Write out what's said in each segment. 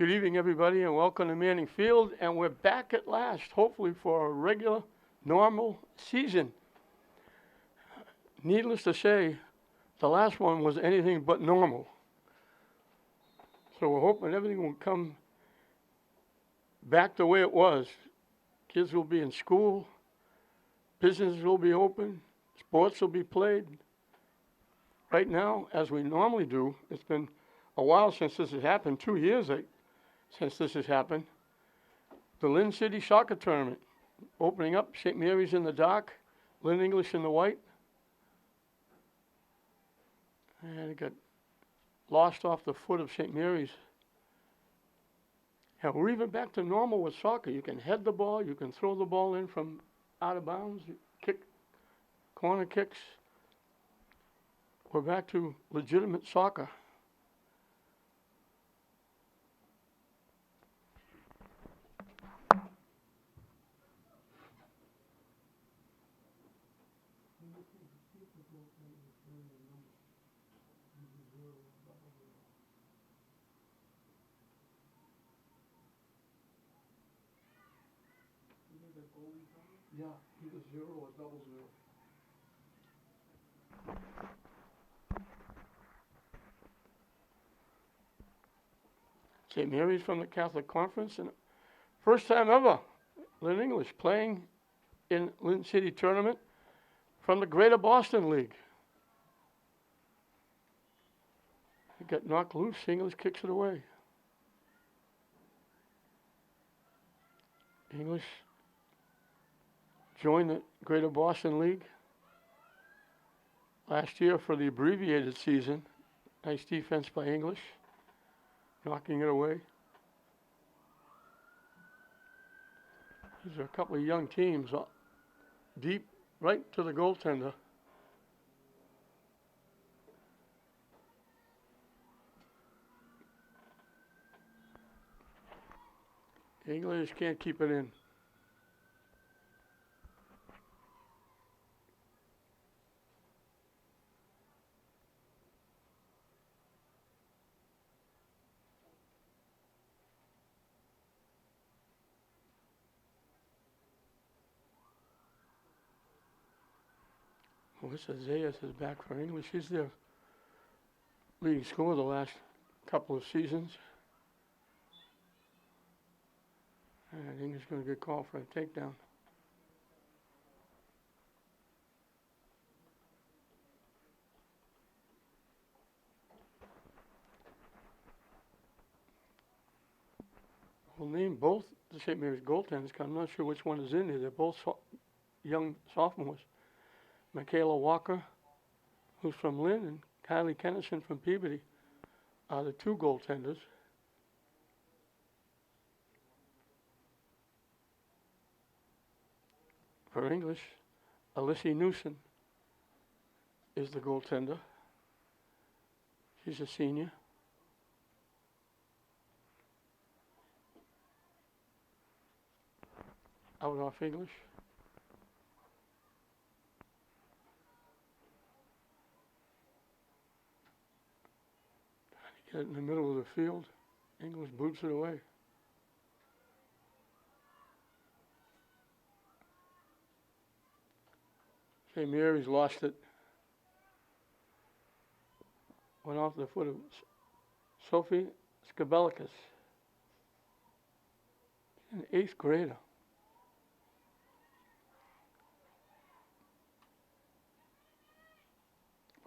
Good evening, everybody, and welcome to Manning Field. And we're back at last, hopefully for a regular, normal season. Needless to say, the last one was anything but normal. So we're hoping everything will come back the way it was. Kids will be in school, businesses will be open, sports will be played. Right now, as we normally do, it's been a while since this has happened, 2 years since this has happened. The Lynn City Soccer Tournament, opening up, St. Mary's in the dark, Lynn English in the white. And it got lost off the foot of St. Mary's. And we're even back to normal with soccer. You can head the ball, you can throw the ball in from out of bounds, kick, corner kicks. We're back to legitimate soccer. Yeah, either 0 or 00. St. Mary's from the Catholic Conference, and first time ever, Lynn English playing in Lynn City Tournament from the Greater Boston League. It got knocked loose, English kicks it away. English joined the Greater Boston League last year for the abbreviated season. Nice defense by English, knocking it away. These are a couple of young teams, deep right to the goaltender. English can't keep it in. Melissa Zayas is back for English. She's their leading scorer the last couple of seasons. And English is going to get called for a takedown. We'll name both the St. Mary's goaltenders. I'm not sure which one is in there. They're both young sophomores. Michaela Walker, who's from Lynn, and Kylie Kennison from Peabody are the two goaltenders. For English, Alyssa Newson is the goaltender. She's a senior. Out off English. Trying to get it in the middle of the field. English boots it away. St. Mary's lost it. Went off the foot of Sophie Skabelikis, an 8th grader.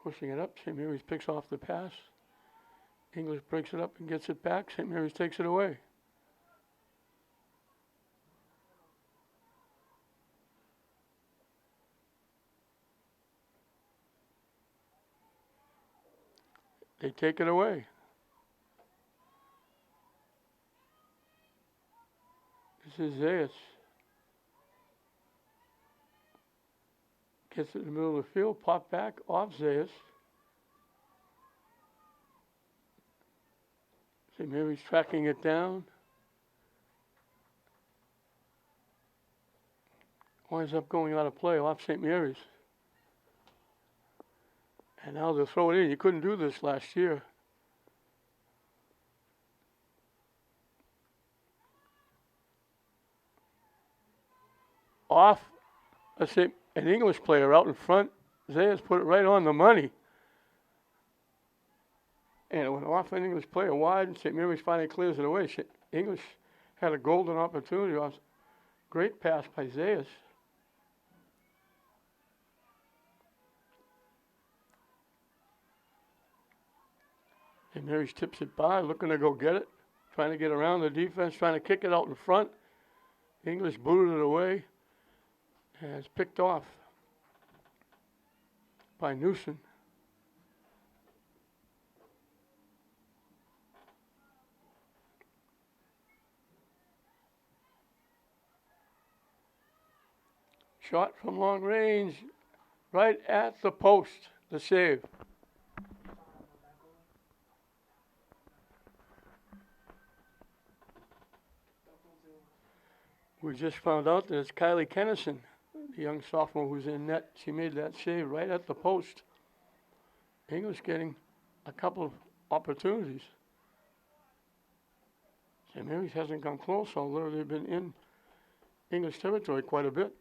Pushing it up, St. Mary's picks off the pass. English breaks it up and gets it back. St. Mary's takes it away. They take it away. This is Zayas. Gets it in the middle of the field, pop back off Zayas. St. Mary's tracking it down. Winds up going out of play off St. Mary's. And now they'll throw it in. You couldn't do this last year. off, let's say, an English player out in front. Zayas put it right on the money. And it went off an English player wide, and St. Mary's finally clears it away. English had a golden opportunity off. Great pass by Zayas. And Mary's tips it by, looking to go get it, trying to get around the defense, trying to kick it out in front. English booted it away, and it's picked off by Newsom. Shot from long range, right at the post, the save. We just found out that it's Kylie Kennison, the young sophomore who's in net. She made that save right at the post. English getting a couple of opportunities. St. Mary's hasn't come close, although they've been in English territory quite a bit.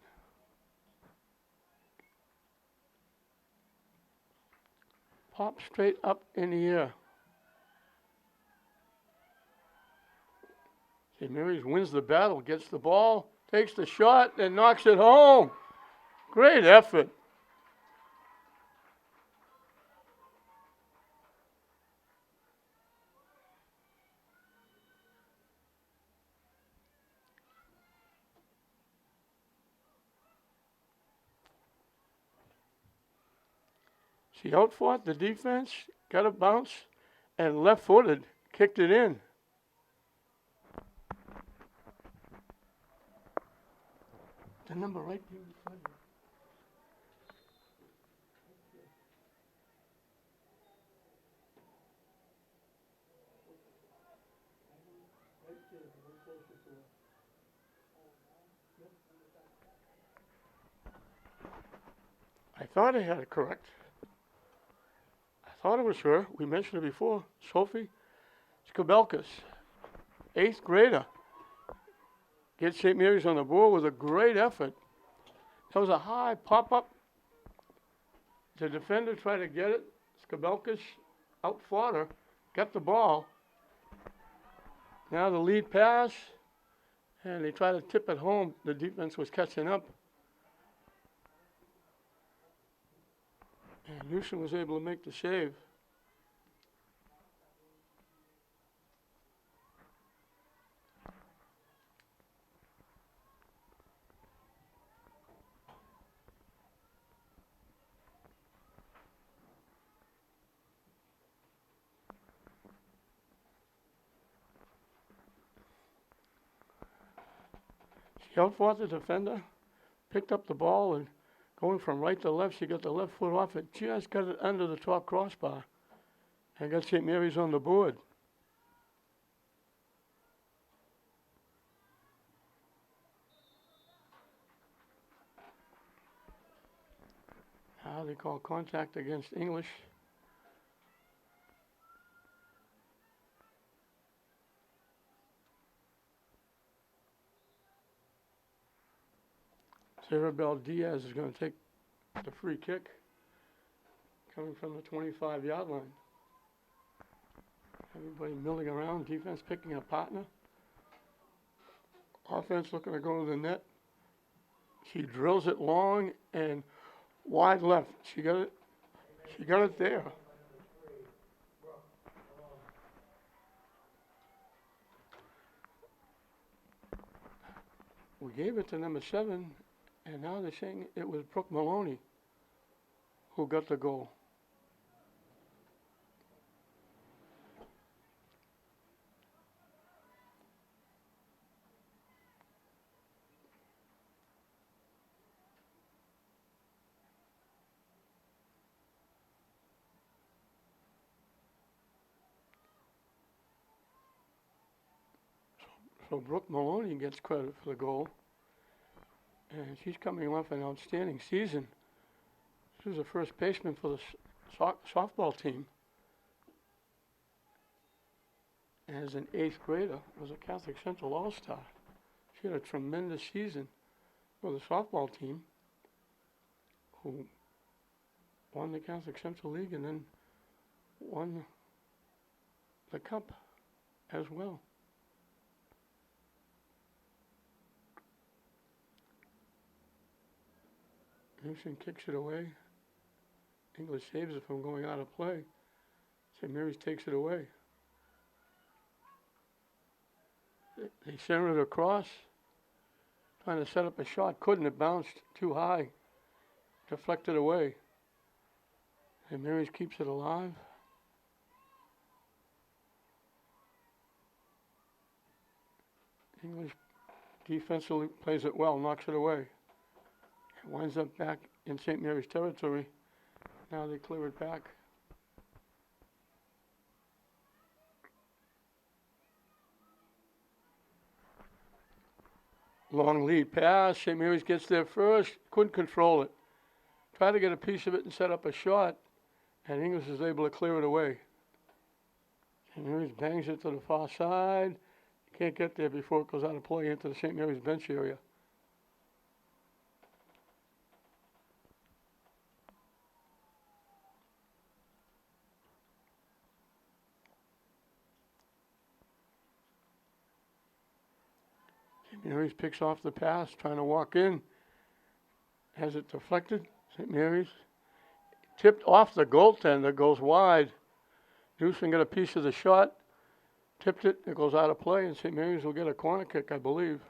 Pop straight up in the air. St. Mary's wins the battle, gets the ball, takes the shot, and knocks it home. Great effort. She outfought the defense, got a bounce, and left-footed, kicked it in. The number right there in front of you. I thought I had it correct. I thought it was her. We mentioned it before. Sophie Skabelkas, 8th grader. Gets St. Mary's on the board with a great effort. That was a high pop-up. The defender tried to get it. Skabelkas outfought her, got the ball. Now the lead pass, and they tried to tip it home. The defense was catching up. And Newsom was able to make the save. She outfought the defender, picked up the ball, and going from right to left, she got the left foot off it, just got it under the top crossbar, and got St. Mary's on the board. Now they call contact against English. Sarah Bell Diaz is going to take the free kick coming from the 25-yard line. Everybody milling around, defense picking a partner. Offense looking to go to the net. She drills it long and wide left. She got it. She got it there. We gave it to number 7. And now they're saying it was Brooke Maloney who got the goal. So Brooke Maloney gets credit for the goal. And she's coming off an outstanding season. She was the first baseman for the softball team. And as an 8th grader, was a Catholic Central All-Star. She had a tremendous season for the softball team, who won the Catholic Central League and then won the cup as well. Newsom kicks it away. English saves it from going out of play. St. Mary's takes it away. They center it across, trying to set up a shot. Couldn't. It bounced too high. Deflected away. St. Mary's keeps it alive. English defensively plays it well, knocks it away. It winds up back in St. Mary's territory. Now they clear it back. Long lead pass. St. Mary's gets there first. Couldn't control it. Tried to get a piece of it and set up a shot, and English is able to clear it away. St. Mary's bangs it to the far side. Can't get there before it goes out of play into the St. Mary's bench area. St. Mary's picks off the pass, trying to walk in. Has it deflected. St. Mary's tipped off the goaltender, goes wide. Newsom got a piece of the shot, tipped it, it goes out of play, and St. Mary's will get a corner kick, I believe.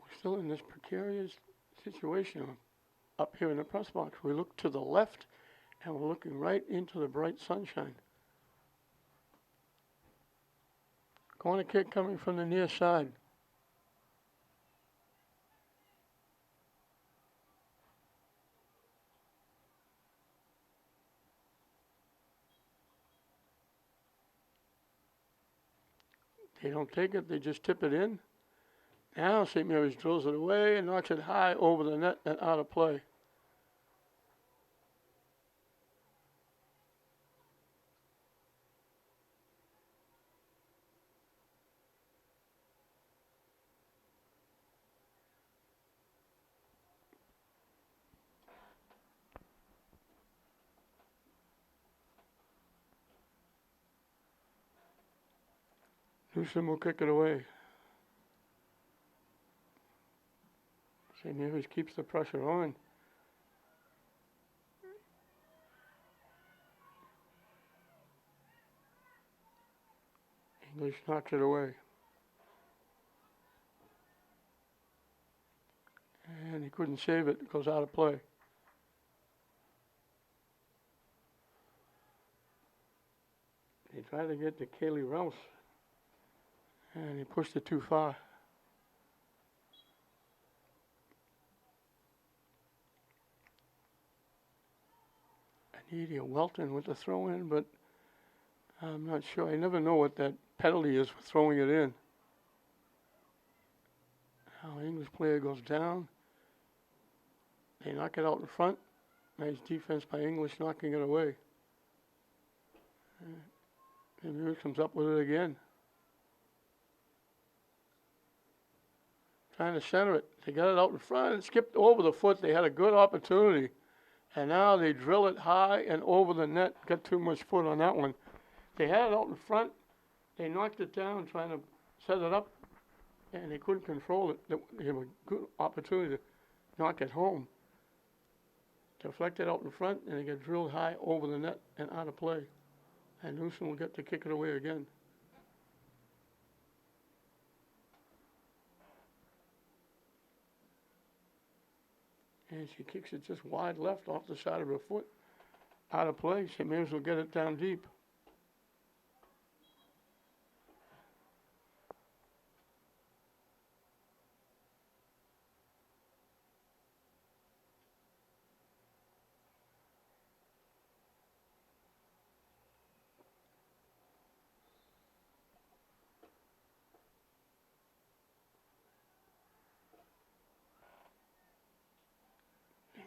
We're still in this precarious situation up here in the press box. We look to the left, and we're looking right into the bright sunshine. Corner kick coming from the near side. They don't take it, they just tip it in. Now St. Mary's drills it away and knocks it high over the net and out of play. Newsom will kick it away. St. Mary's keeps the pressure on. English knocks it away. And he couldn't save it. It goes out of play. They tried to get to Kaylee Rouse. And he pushed it too far. Anidia Welton with the throw in, but I'm not sure. I never know what that penalty is for throwing it in. Now English player goes down. They knock it out in front. Nice defense by English, knocking it away. And here comes up with it again. Trying to center it. They got it out in front and skipped over the foot. They had a good opportunity. And now they drill it high and over the net. Got too much foot on that one. They had it out in front. They knocked it down trying to set it up. And they couldn't control it. They had a good opportunity to knock it home. Deflected out in front and they got drilled high over the net and out of play. And Newsom will get to kick it away again. And she kicks it just wide left off the side of her foot. Out of play. St. Mary's will get it down deep.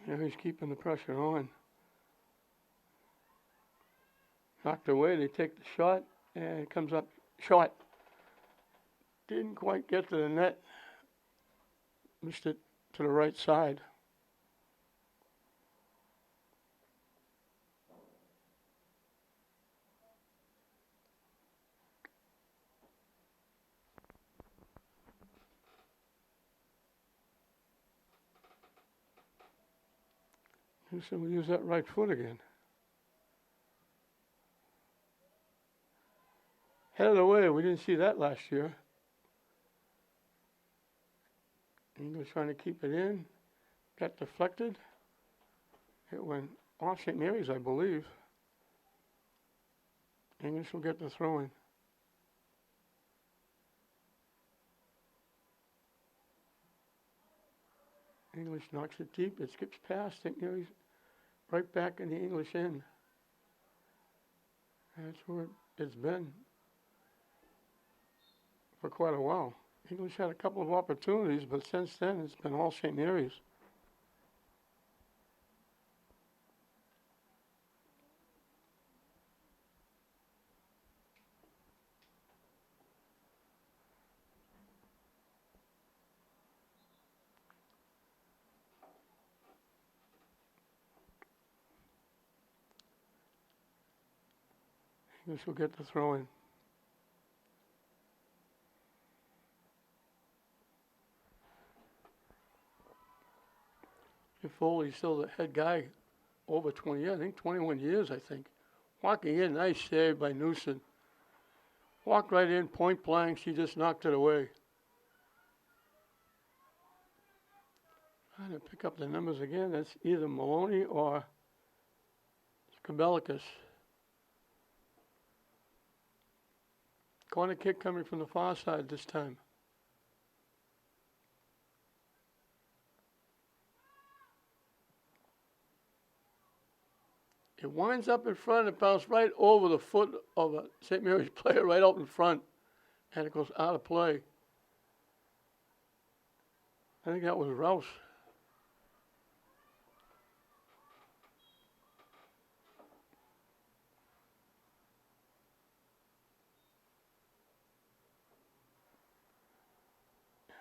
Mary's keeping the pressure on. Knocked away, they take the shot, and it comes up shot. Didn't quite get to the net. Missed it to the right side. So we use that right foot again. Headed away, we didn't see that last year. English trying to keep it in. Got deflected. It went off St. Mary's, I believe. English will get the throw in. English knocks it deep. It skips past St. Mary's, right back in the English end. That's where it's been for quite a while. English had a couple of opportunities, but since then it's been all St. Mary's. English will get the throw in. Foley's still the head guy, over 20 years, I think 21 years, I think. Walking in, nice save by Newson. Walked right in, point blank, she just knocked it away. Trying to pick up the numbers again, that's either Maloney or Skabelikis. Corner kick coming from the far side this time. It winds up in front and bounced right over the foot of a St. Mary's player right out in front, and it goes out of play. I think that was Rouse.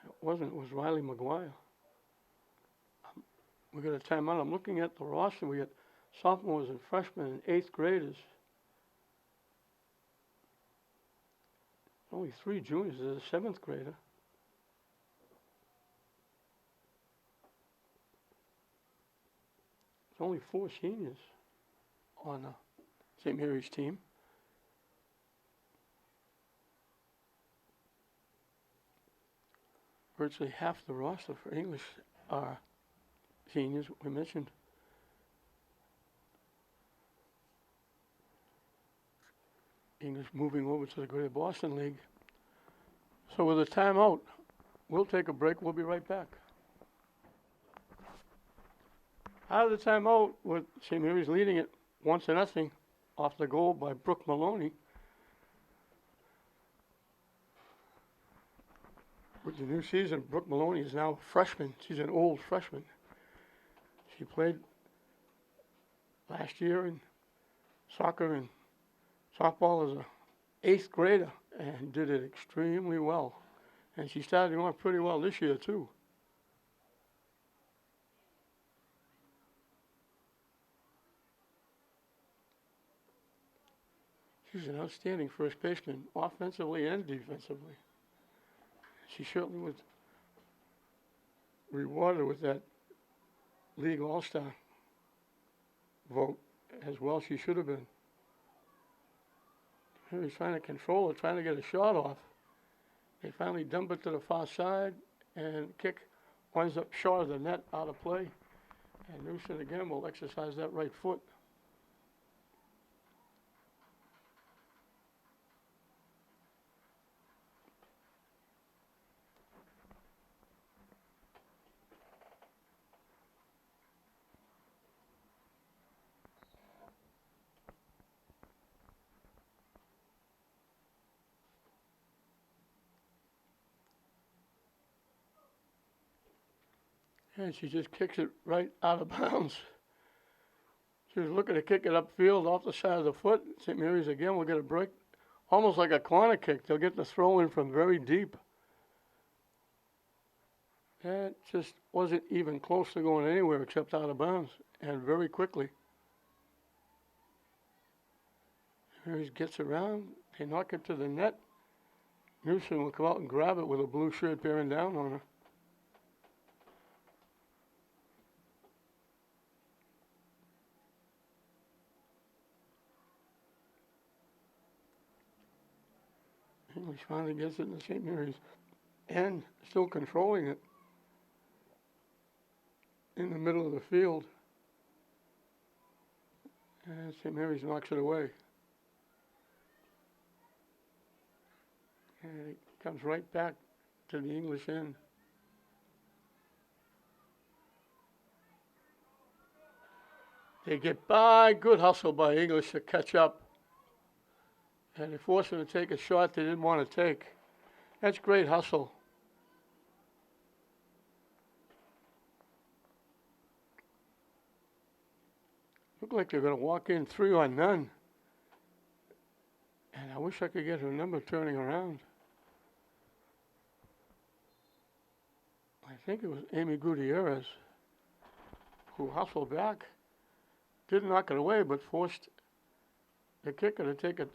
It wasn't, it was Riley McGuire. We got a timeout. I'm looking at the roster. We got sophomores and freshmen and 8th graders. Only 3 juniors. There's a 7th grader. There's only 4 seniors on the St. Mary's team. Virtually half the roster for English are seniors, we mentioned. English moving over to the Greater Boston League. So with a timeout, we'll take a break. We'll be right back. Out of the timeout, with St. Mary's leading it 1-0 off the goal by Brooke Maloney. With the new season, Brooke Maloney is now a freshman. She's an old freshman. She played last year in soccer and softball as a 8th grader and did it extremely well. And she started going pretty well this year too. She's an outstanding first baseman, offensively and defensively. She certainly was rewarded with that league all-star vote as well. She should have been. He was trying to control it, trying to get a shot off. They finally dump it to the far side, and kick winds up short of the net, out of play. And Newson again will exercise that right foot. And she just kicks it right out of bounds. She was looking to kick it upfield off the side of the foot. St. Mary's again will get a break almost like a corner kick. They'll get the throw in from very deep. That just wasn't even close to going anywhere except out of bounds, and very quickly. He gets around, they knock it to the net. Newsom will come out and grab it with a blue shirt bearing down on her. English finally gets it in St. Mary's and still controlling it in the middle of the field. And St. Mary's knocks it away. And it comes right back to the English end. They get by, good hustle by English to catch up. And they force them to take a shot they didn't want to take. That's great hustle. Look like they're going to walk in 3-on-0. And I wish I could get her number turning around. I think it was Amy Gutierrez who hustled back. Didn't knock it away, but forced the kicker to take a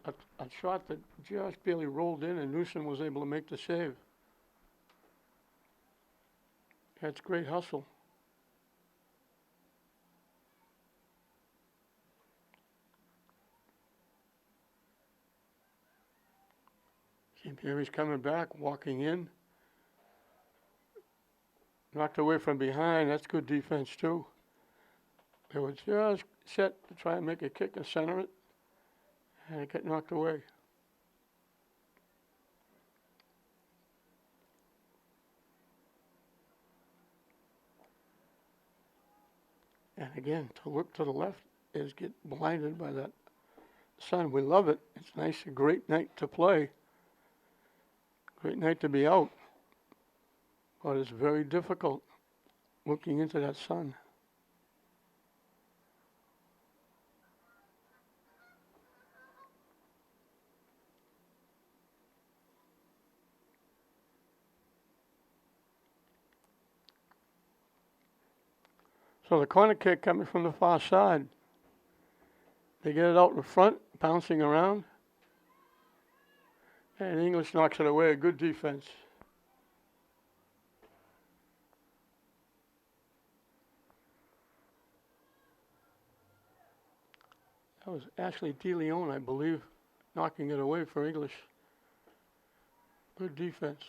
shot that just barely rolled in, and Newsom was able to make the save. That's great hustle. St. Mary's coming back, walking in. Knocked away from behind. That's good defense, too. They were just set to try and make a kick and center it, and it got knocked away. And again, to look to the left is get blinded by that sun. We love it. It's nice, a great night to play. Great night to be out. But it's very difficult looking into that sun. So the corner kick coming from the far side. They get it out in front, bouncing around. And English knocks it away. Good defense. That was Ashley DeLeon, I believe, knocking it away for English. Good defense.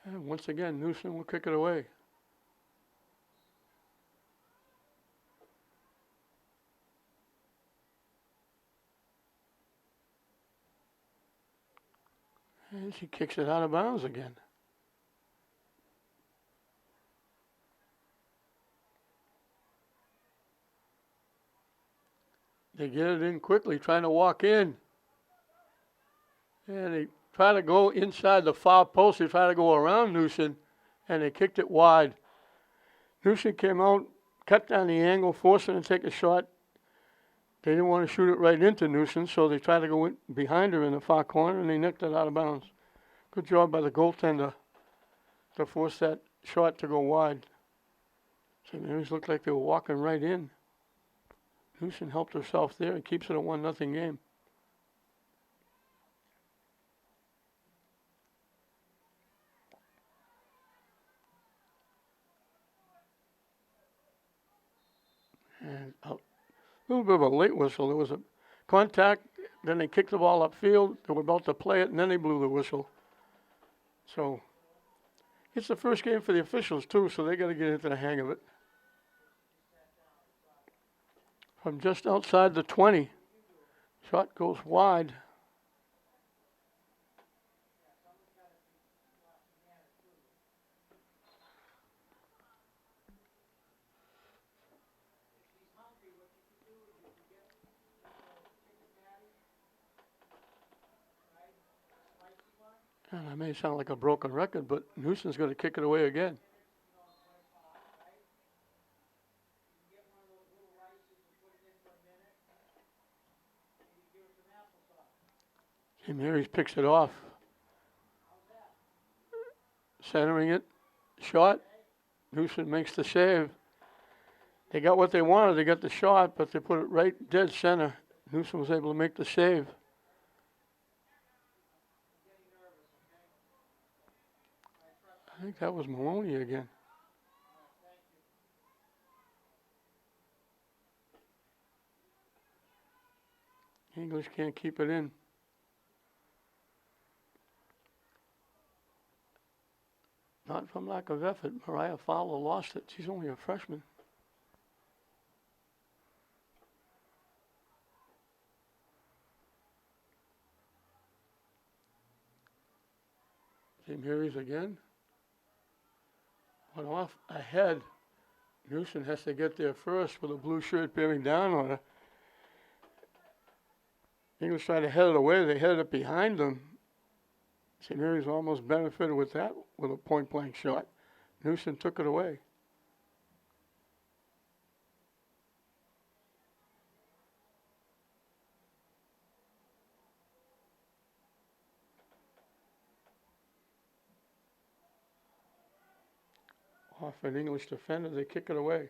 And once again, Newsom will kick it away. And she kicks it out of bounds again. They get it in quickly, trying to walk in. And they try to go inside the far post. They try to go around Newsom, and they kicked it wide. Newsom came out, cut down the angle, forced them to take a shot. They didn't want to shoot it right into Newsom, so they tried to go in behind her in the far corner, and they nicked it out of bounds. Good job by the goaltender to force that shot to go wide. So it always looked like they were walking right in. Newsom helped herself there and keeps it a 1-0 game. And a little bit of a late whistle. There was a contact, then they kicked the ball upfield. They were about to play it, and then they blew the whistle. So it's the first game for the officials, too, so they got to get into the hang of it. From just outside the 20, shot goes wide. And I may sound like a broken record, but Newsom's going to kick it away again. St. Mary's picks it off. Centering it. Shot. Newsom makes the save. They got what they wanted. They got the shot, but they put it right dead center. Newsom was able to make the save. I think that was Maloney again. English can't keep it in. Not from lack of effort. Mariah Fowler lost it. She's only a freshman. St. Mary's again. Went off ahead. Newsom has to get there first with a blue shirt bearing down on her. English tried to head it away. They headed it behind them. St. Mary's almost benefited with that with a point-blank shot. Newsom took it away. Off an English defender, they kick it away.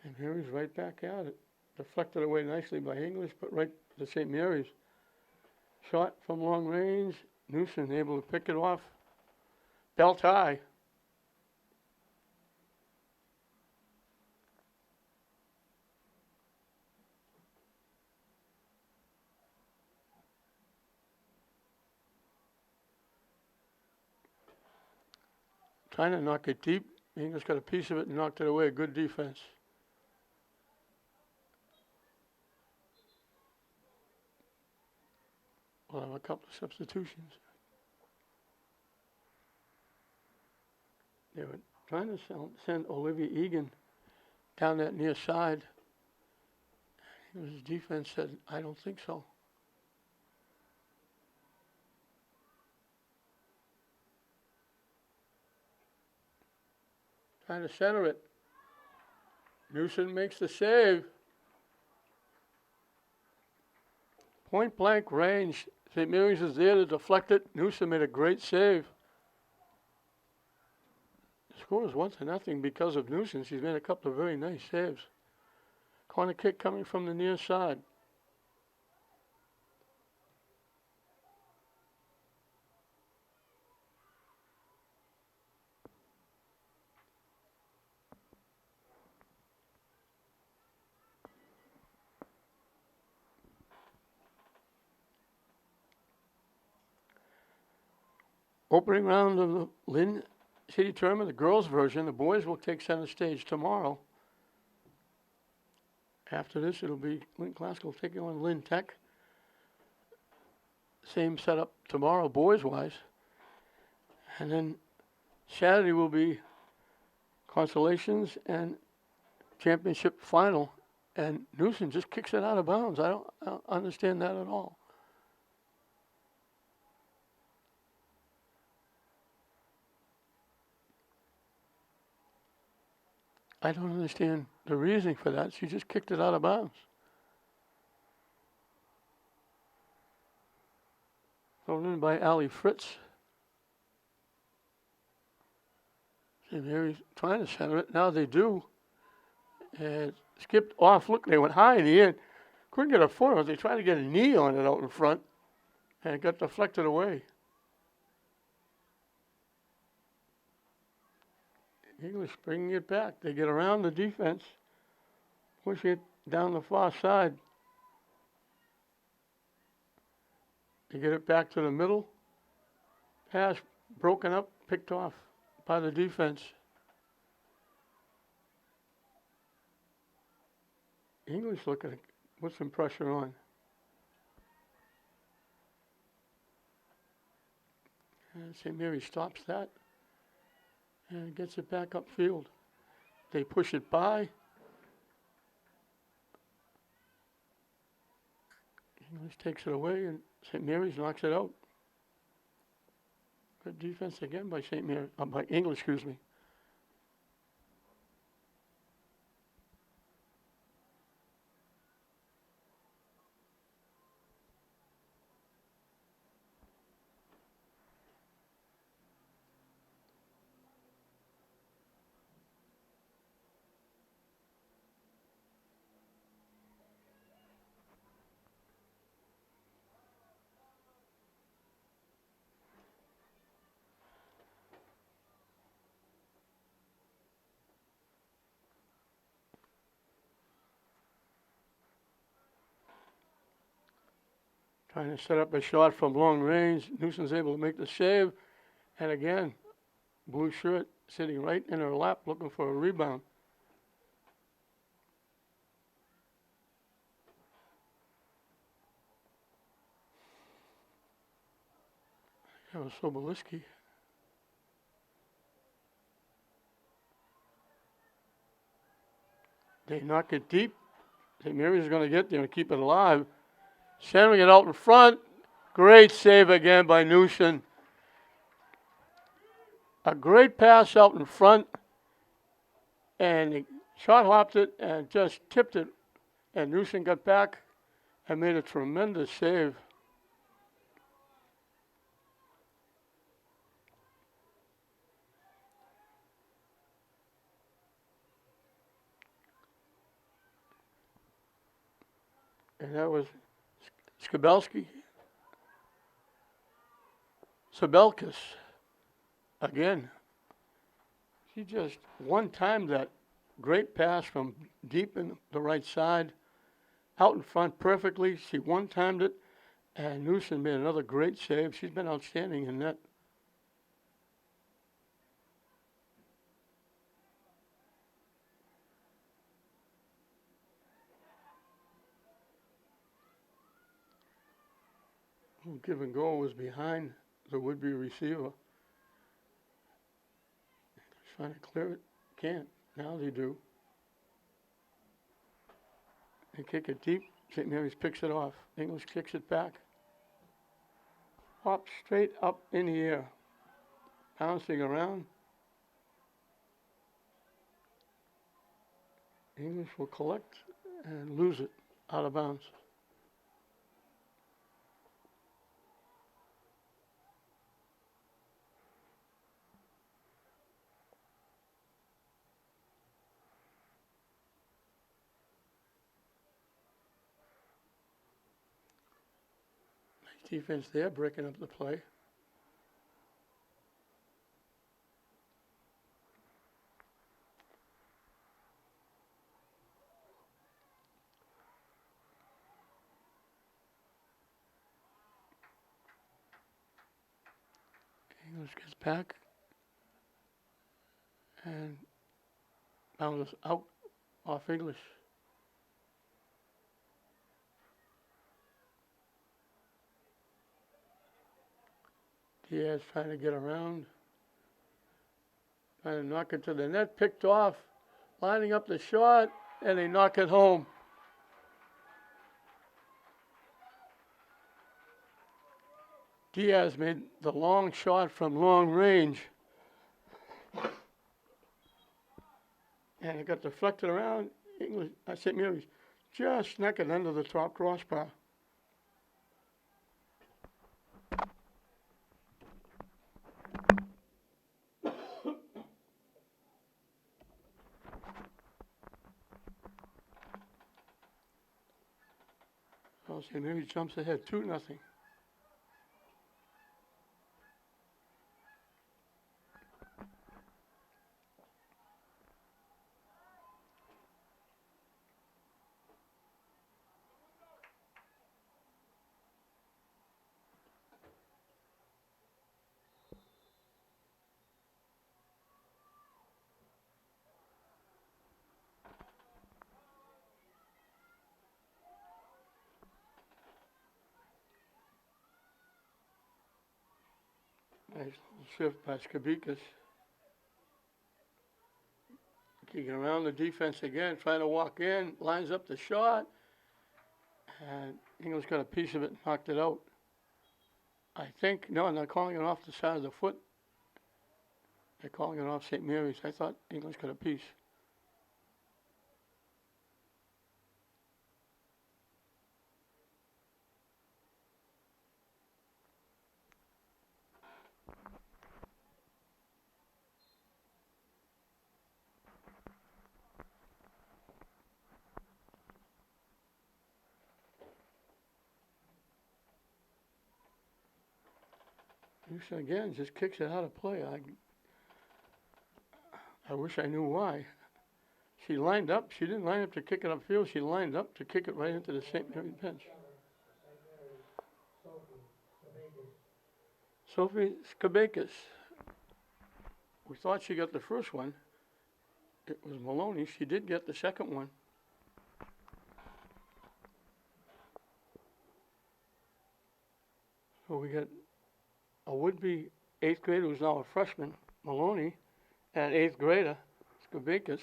And Mary's right back at it. Deflected away nicely by English, but right to St. Mary's. Shot from long range. Newsom able to pick it off. Belt high. Trying to knock it deep. English got a piece of it and knocked it away. Good defense. We'll have a couple of substitutions. They were trying to send Olivia Egan down that near side. His defense said, I don't think so. Trying to center it. Newsom makes the save. Point blank range. St. Mary's is there to deflect it. Newsom made a great save. The score is 1-0 because of Newsom. She's made a couple of very nice saves. Corner kick coming from the near side. Opening round of the Lynn City Tournament, the girls' version. The boys will take center stage tomorrow. After this, it'll be Lynn Classical taking on Lynn Tech. Same setup tomorrow, boys-wise. And then Saturday will be consolations and championship final. And Newsom just kicks it out of bounds. I don't understand that at all. I don't understand the reasoning for that. She just kicked it out of bounds. Thrown in by Ali Fritz. St. Mary's trying to center it. Now they do. And skipped off. Look, they went high in the end. Couldn't get a foot on it. They tried to get a knee on it out in front. And it got deflected away. English bringing it back. They get around the defense, push it down the far side. They get it back to the middle. Pass broken up, picked off by the defense. English looking to put some pressure on. And St. Mary stops that. And gets it back upfield. They push it by. English takes it away, and St. Mary's knocks it out. Good defense again by St. Mary, by English, excuse me. Trying to set up a shot from long range. Newson's able to make the save. And again, blue shirt sitting right in her lap looking for a rebound. That was Sobolewski. They knock it deep. St. Mary's going to get there and keep it alive. Centering it out in front. Great save again by Newson. A great pass out in front. And he shot hopped it and just tipped it. And Newson got back and made a tremendous save. And that was Sabelkis, again. She just one-timed that great pass from deep in the right side, out in front perfectly. She one-timed it, and Newson made another great save. She's been outstanding in net. Give and go was behind the would-be receiver. Trying to clear it, can't. Now they do. They kick it deep. St. Mary's picks it off. English kicks it back. Hop straight up in the air. Bouncing around. English will collect and lose it out of bounds. Defense there, breaking up the play. English gets back and bounces out off English. Diaz trying to get around, trying to knock it to the net, picked off, lining up the shot, and they knock it home. Diaz made the long shot from long range, and it got deflected around. English, St. Mary's just snuck it under the top crossbar. St. Mary's jumps ahead 2-0. Nice little shift by Skabikas. Kicking around the defense again, trying to walk in, lines up the shot. And English got a piece of it and knocked it out. I think, no, they're calling it off the side of the foot. They're calling it off St. Mary's. I thought English got a piece. Houston again just kicks it out of play. I wish I knew why. She lined up. She didn't line up to kick it upfield. She lined up to kick it right into the St. Mary's bench. Sophie Skabakis. We thought she got the first one. It was Maloney. She did get the second one. So we got a would-be 8th grader who's now a freshman, Maloney, and 8th grader, Skabakis,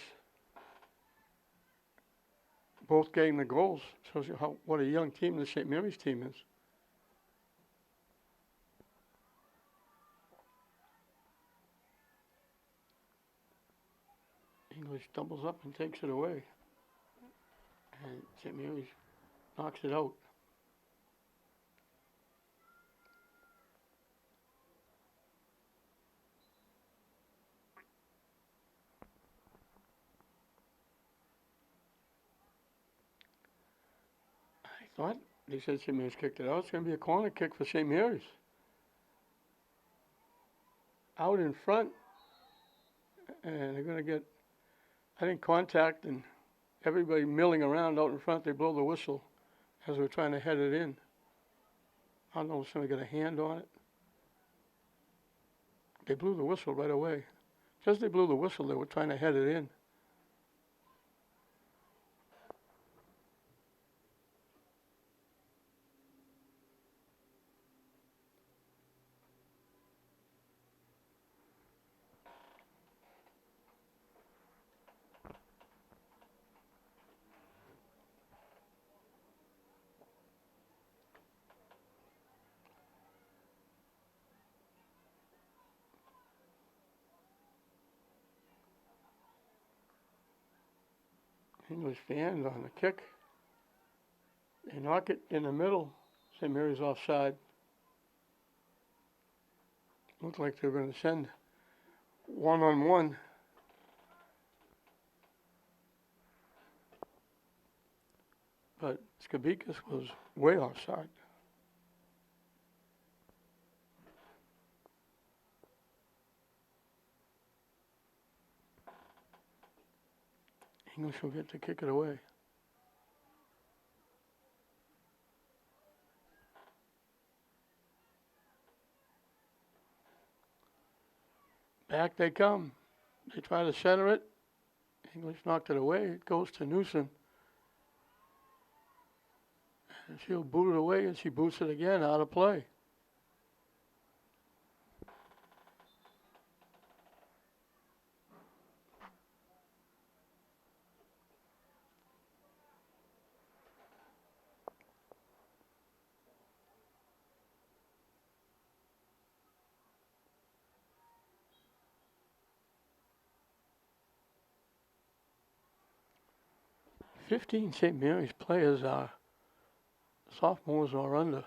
both getting the goals. Shows you what a young team the St. Mary's team is. English doubles up and takes it away. And St. Mary's knocks it out. I thought they said St. Mary's kicked it out. It's going to be a corner kick for St. Mary's. Out in front. And they're going to get, I think, contact, and everybody milling around out in front. They blow the whistle as we're trying to head it in. I don't know if somebody got a hand on it. They blew the whistle right away. Just as they blew the whistle, they were trying to head it in. English fans on the kick. They knock it in the middle. St. Mary's offside. Looked like they were going to send one-on-one. But Skabakis was way offside. English will get to kick it away. Back they come. They try to center it. English knocked it away. It goes to Newsom. And she'll boot it away, and she boots it again out of play. Fifteen St. Mary's players are sophomores or under.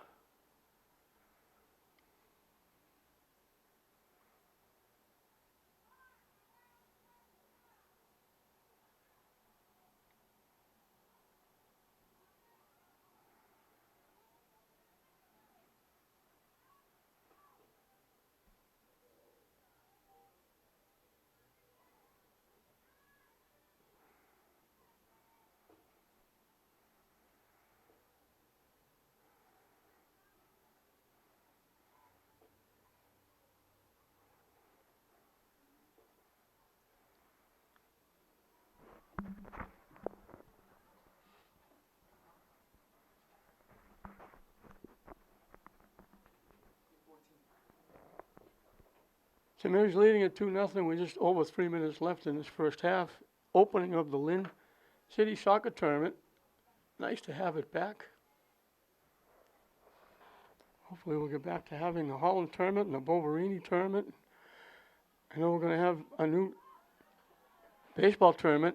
St. Mary's leading at 2-0. We're just over 3 minutes left in this first half. Opening of the Lynn City Soccer Tournament. Nice to have it back. Hopefully we'll get back to having the Holland tournament and the Boverini tournament. I know we're going to have a new baseball tournament.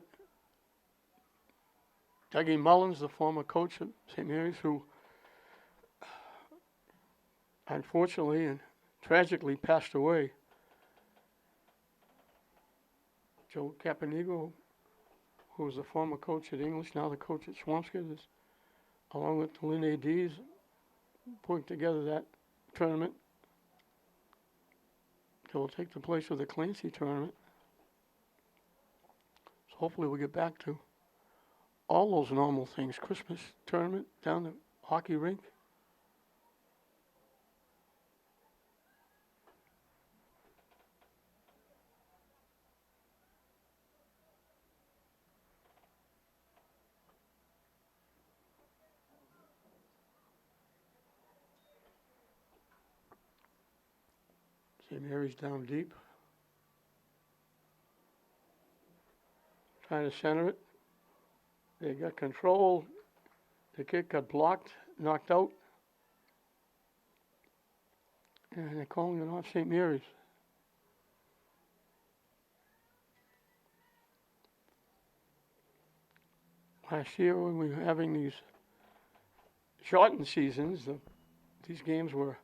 Dougie Mullins, the former coach at St. Mary's, who unfortunately and tragically passed away. Joe Caponigo, who was the former coach at English, now the coach at Swampscott, is, along with the Lynn ADs, putting together that tournament. It will take the place of the Clancy tournament. So hopefully we'll get back to all those normal things. Christmas tournament down the hockey rink. St. Mary's down deep. Trying to center it. They got control. The kick got blocked, knocked out. And they're calling it off St. Mary's. Last year when we were having these shortened seasons, these games were,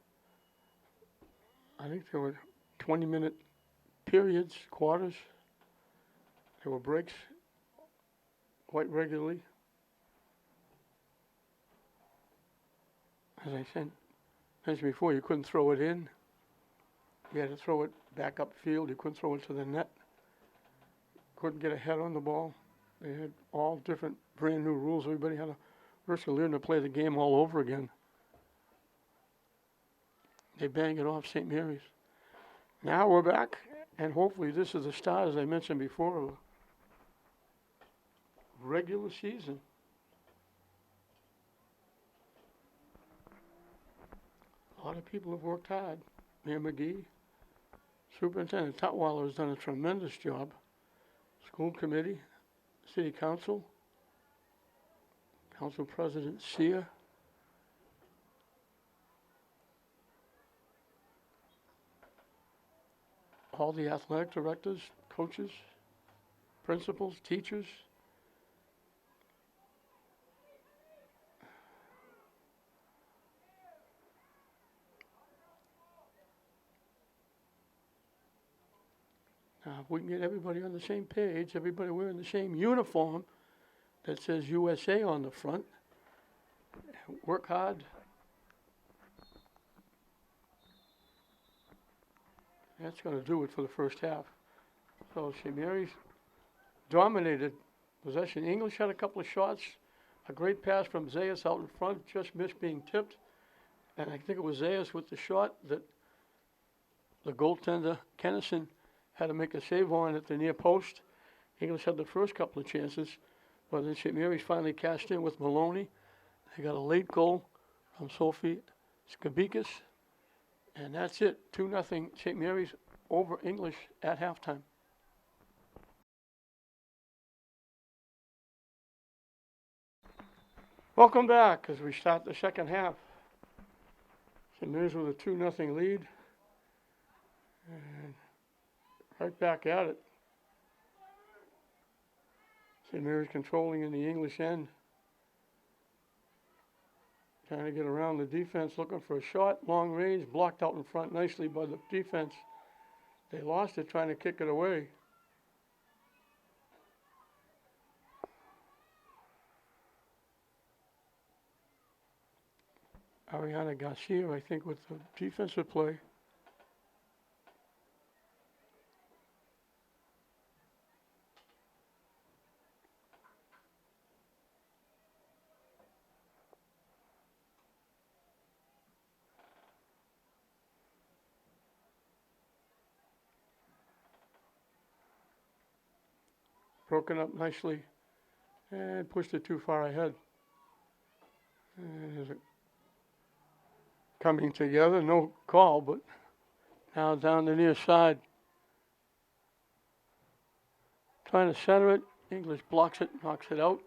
I think there were 20-minute periods, quarters. There were breaks quite regularly. As I said, mentioned before, you couldn't throw it in. You had to throw it back upfield. You couldn't throw it to the net. Couldn't get a head on the ball. They had all different brand new rules. Everybody had to virtually learn to play the game all over again. They bang it off St. Mary's. Now we're back, and hopefully this is the start, as I mentioned before, of a regular season. A lot of people have worked hard. Mayor McGee, Superintendent Tutwiler has done a tremendous job. School committee, city council, council president Sear. All the athletic directors, coaches, principals, teachers. Now, if we can get everybody on the same page, everybody wearing the same uniform that says USA on the front, work hard. That's going to do it for the first half. So St. Mary's dominated possession. English had a couple of shots. A great pass from Zayas out in front, just missed being tipped. And I think it was Zayas with the shot that the goaltender, Kennison, had to make a save on at the near post. English had the first couple of chances, but then St. Mary's finally cashed in with Maloney. They got a late goal from Sophie Skabikis. And that's it, 2-0 St. Mary's over English at halftime. Welcome back as we start the second half. St. Mary's with a 2-0 lead. And right back at it. St. Mary's controlling in the English end. Trying to get around the defense, looking for a shot, long range, blocked out in front nicely by the defense. They lost it trying to kick it away. Ariana Garcia, I think, with the defensive play. Broken up nicely and pushed it too far ahead. And is it coming together? No call, but now down the near side. Trying to center it. English blocks it, knocks it out.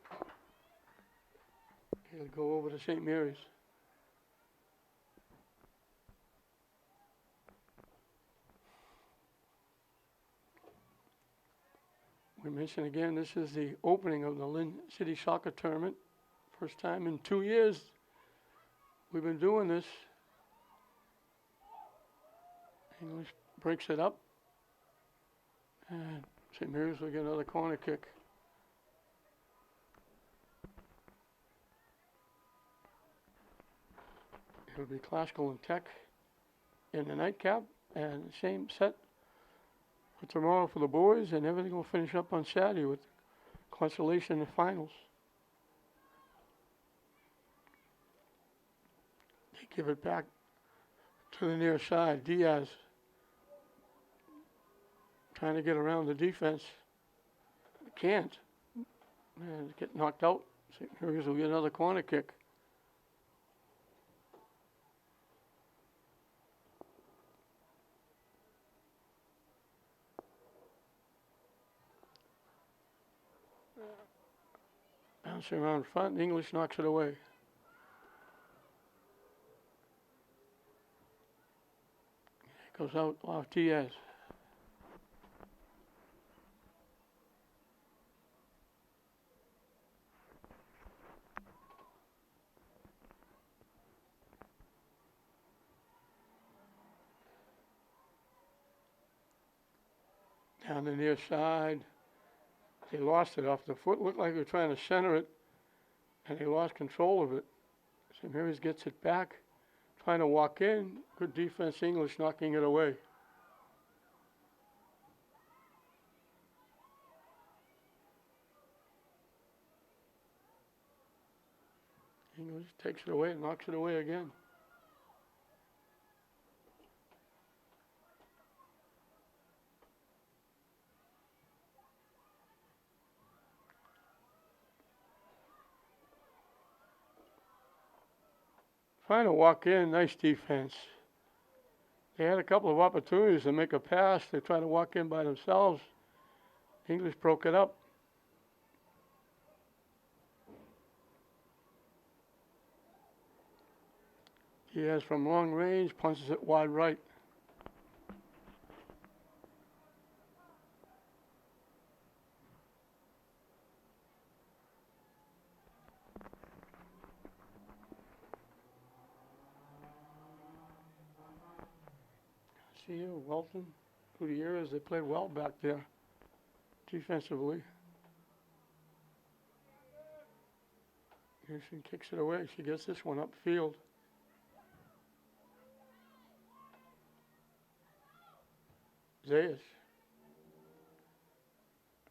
It'll go over to St. Mary's. We mention again, this is the opening of the Lynn City Soccer Tournament. First time in 2 years we've been doing this. English breaks it up. And St. Mary's will get another corner kick. It'll be Classical and Tech in the nightcap, and the same set for tomorrow for the boys, and everything will finish up on Saturday with consolation and finals. They give it back to the near side. Diaz trying to get around the defense. Can't. And get knocked out. St. Mary's will get another corner kick. Bouncing around front, English knocks it away. It goes out off Diaz. Down the near side. They lost it off the foot. Looked like they were trying to center it, and they lost control of it. St. Mary's gets it back, trying to walk in. Good defense, English knocking it away. English takes it away, knocks it away again. Trying to walk in, nice defense. They had a couple of opportunities to make a pass. They tried to walk in by themselves. English broke it up. Diaz from long range, punches it wide right. See you, Welton. Through the years, they played well back there, defensively. Here she kicks it away. She gets this one upfield. Zayas.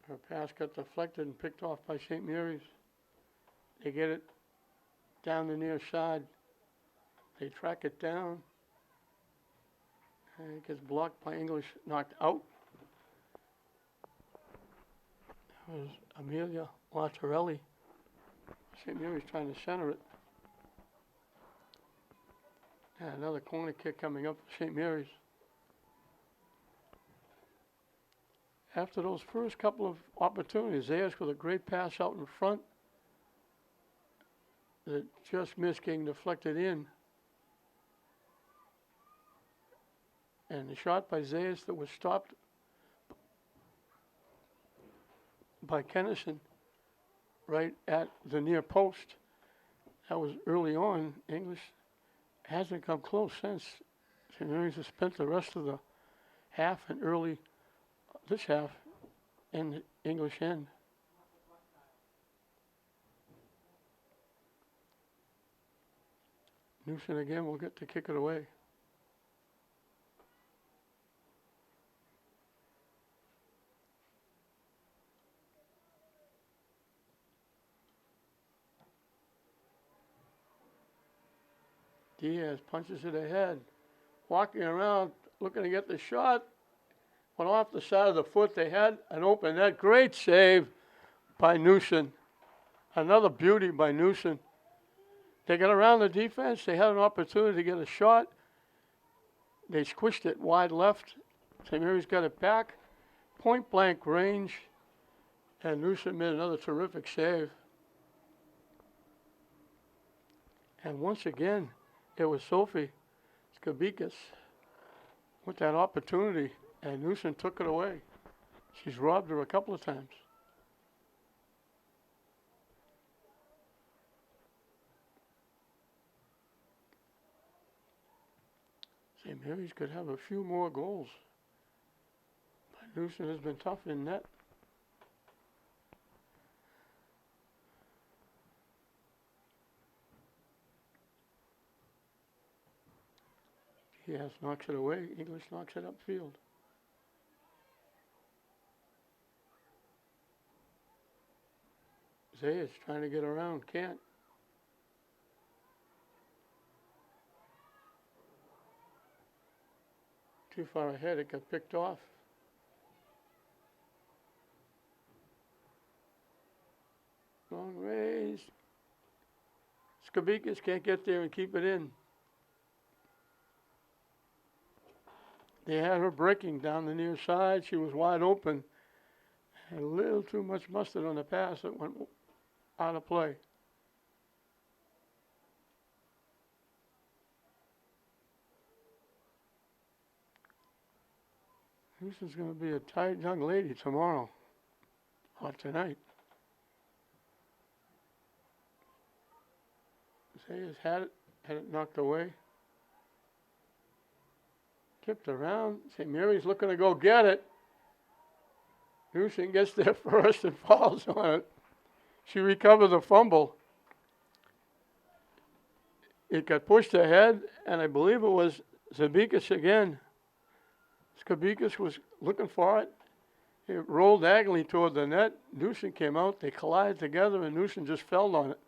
Her pass got deflected and picked off by St. Mary's. They get it down the near side. They track it down. And it gets blocked by English, knocked out. That was Amelia Latorelli. St. Mary's trying to center it. And another corner kick coming up for St. Mary's. After those first couple of opportunities, Zayas with a great pass out in front that just missed getting deflected in. And the shot by Zayas that was stopped by Kennison right at the near post. That was early on. English hasn't come close since. St. Mary's has spent the rest of the half and early this half in the English end. Newson again will get to kick it away. Diaz punches it ahead. Walking around, looking to get the shot. Went off the side of the foot. They had an open net. Great save by Newson. Another beauty by Newson. They got around the defense. They had an opportunity to get a shot. They squished it wide left. St. Mary's got it back. Point blank range. And Newson made another terrific save. And once again, it was Sophie Skabikas with that opportunity, and Newson took it away. She's robbed her a couple of times. St. Mary's could have a few more goals. But Newsom has been tough in net. Yes, knocks it away. English knocks it upfield. Zayas trying to get around, can't. Too far ahead, it got picked off. Long raise. Skabikas can't get there and keep it in. They had her breaking down the near side. She was wide open. Had a little too much mustard on the pass that went out of play. Houston's going to be a tight young lady tomorrow or tonight. Zayas had it knocked away. Tipped around. St. Mary's looking to go get it. Houston gets there first and falls on it. She recovers a fumble. It got pushed ahead, and I believe it was Zabikas again. Skabikas was looking for it. It rolled diagonally toward the net. Newsom came out. They collided together, and Newsom just fell on it.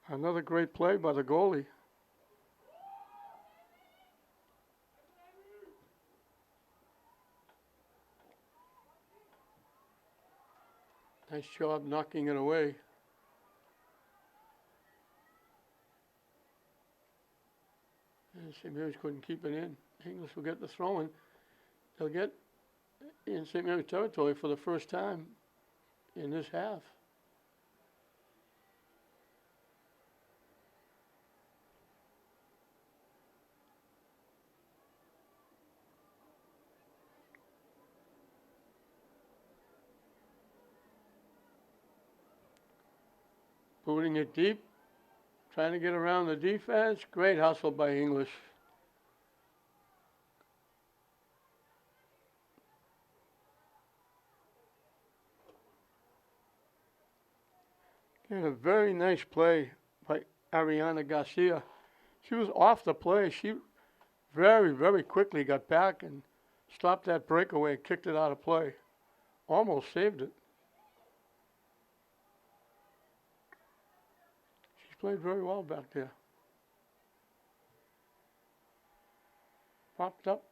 Another great play by the goalie. Nice job knocking it away. And St. Mary's couldn't keep it in. English will get the throw-in. They'll get in St. Mary's territory for the first time in this half. Booting it deep, trying to get around the defense. Great hustle by English. And a very nice play by Ariana Garcia. She was off the play. She very, very quickly got back and stopped that breakaway and kicked it out of play. Almost saved it. She's played very well back there. Popped up.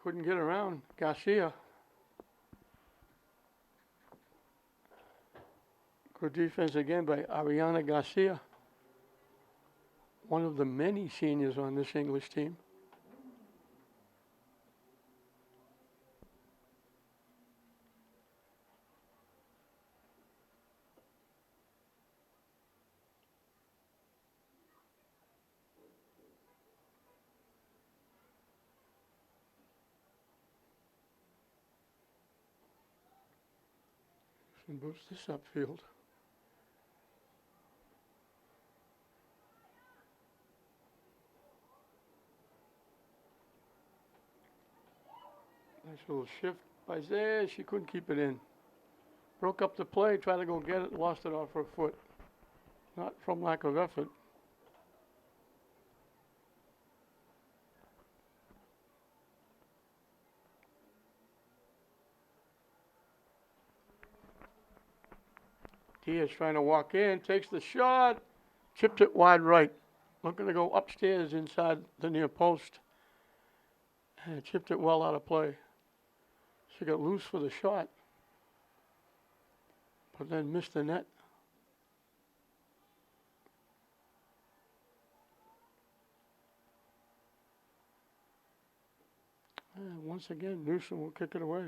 Couldn't get around Garcia. Good defense again by Ariana Garcia. One of the many seniors on this English team. And boost this upfield. Nice little shift by Zay. She couldn't keep it in. Broke up the play, tried to go get it, lost it off her foot. Not from lack of effort. Diaz trying to walk in, takes the shot, chipped it wide right. Looking to go upstairs inside the near post. And chipped it well out of play. She got loose for the shot, but then missed the net. And once again, Newsom will kick it away.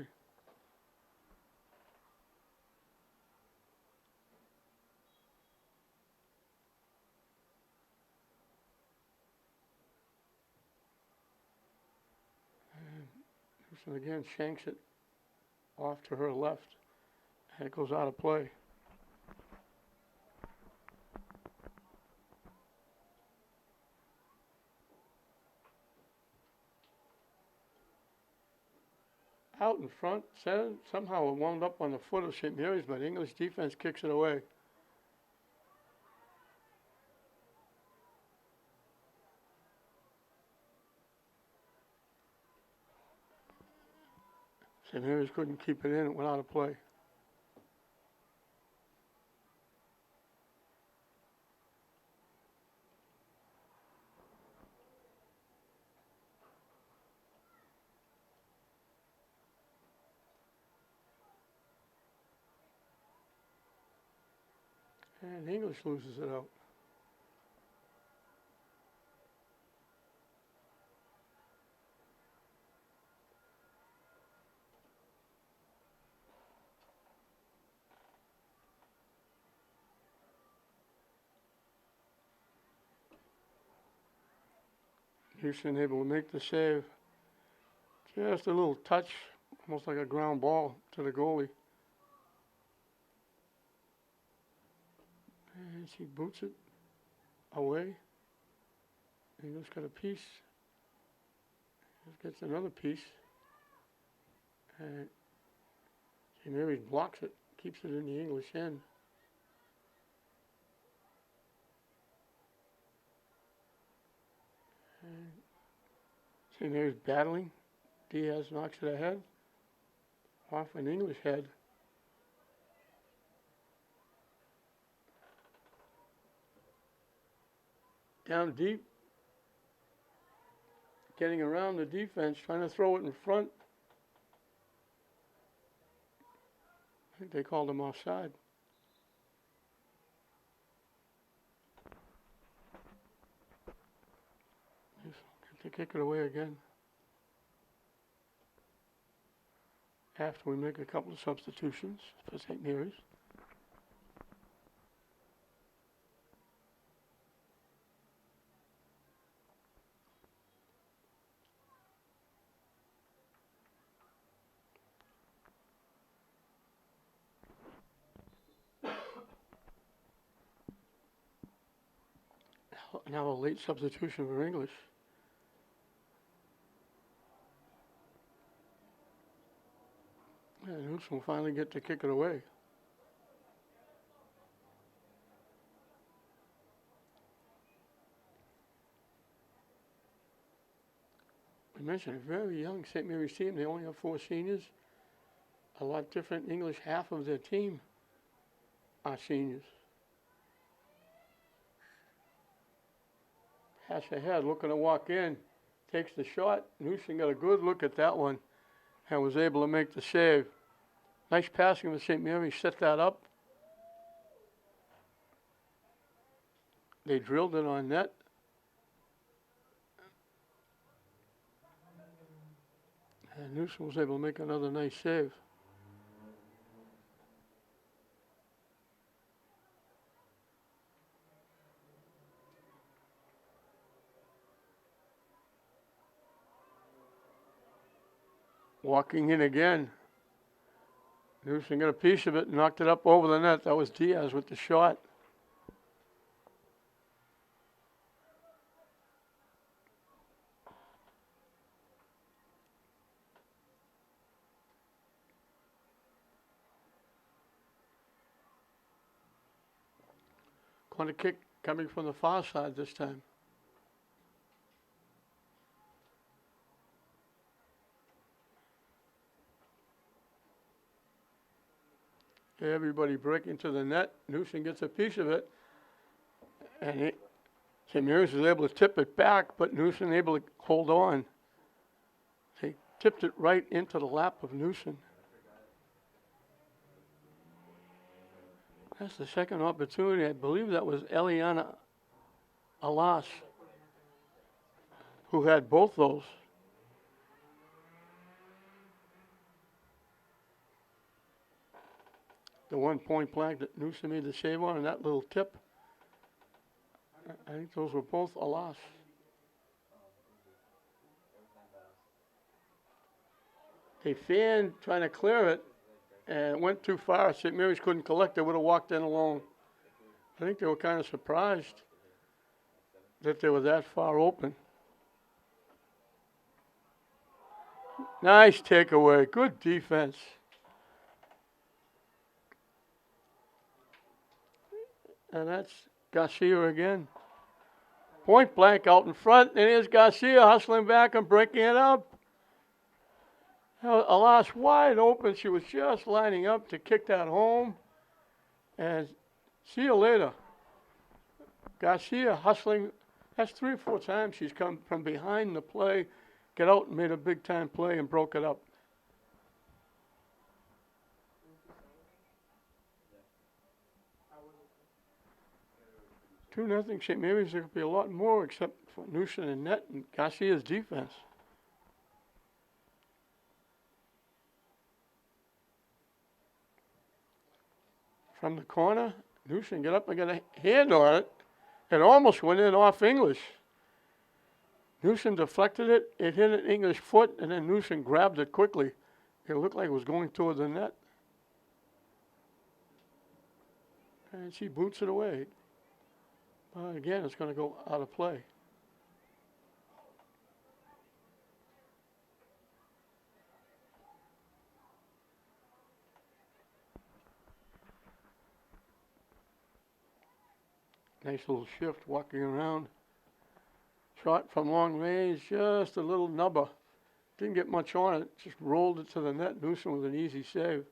Newsom again shanks it off to her left, and it goes out of play. Out in front, somehow it wound up on the foot of St. Mary's, but English defense kicks it away. St. Mary's couldn't keep it in, it went out of play. And English loses it out. Houston able to make the save. Just a little touch, almost like a ground ball to the goalie. And she boots it away. English got a piece. Just gets another piece. And St. Mary's blocks it, keeps it in the English end. And St. Mary's battling. Diaz knocks it ahead. Off an English head. Down deep. Getting around the defense, trying to throw it in front. I think they called him offside. Get to kick it away again. After we make a couple of substitutions for St. Mary's. Now a late substitution for English. And Newsom will finally get to kick it away. We mentioned a very young St. Mary's team. They only have 4 seniors. A lot different English. Half of their team are seniors. Pass ahead, looking to walk in. Takes the shot. Newsom got a good look at that one and was able to make the save. Nice passing with St. Mary's, set that up. They drilled it on net. And Newsom was able to make another nice save. Walking in again. Newsom got a piece of it, knocked it up over the net. That was Diaz with the shot. Corner kick coming from the far side this time. Everybody breaking to the net. Newsom gets a piece of it. And St. Mary's was able to tip it back, but Newsom able to hold on. They tipped it right into the lap of Newsom. That's the second opportunity. I believe that was LEHS who had both those. The 1 point blank that Newsom made the save on, and that little tip. I think those were both a loss. a fan trying to clear it, and it went too far. St. Mary's couldn't collect it, would have walked in alone. I think they were kind of surprised that they were that far open. Nice takeaway. Good defense. And that's Garcia again. Point blank out in front, and here's Garcia hustling back and breaking it up. LEHS wide open. She was just lining up to kick that home. And see you later. Garcia hustling. That's 3 or 4 times she's come from behind the play, get out and made a big time play and broke it up. Two nothing. St. Mary's, there could be a lot more except for Newsom and net and Garcia's defense. From the corner, Newsom get up and get a hand on it. It almost went in off English. Newsom deflected it. It hit an English foot, and then Newsom grabbed it quickly. It looked like it was going toward the net. And she boots it away. But again, it's going to go out of play. Nice little shift, walking around. Shot from long range, just a little nubber. Didn't get much on it, just rolled it to the net. Newsom with an easy save.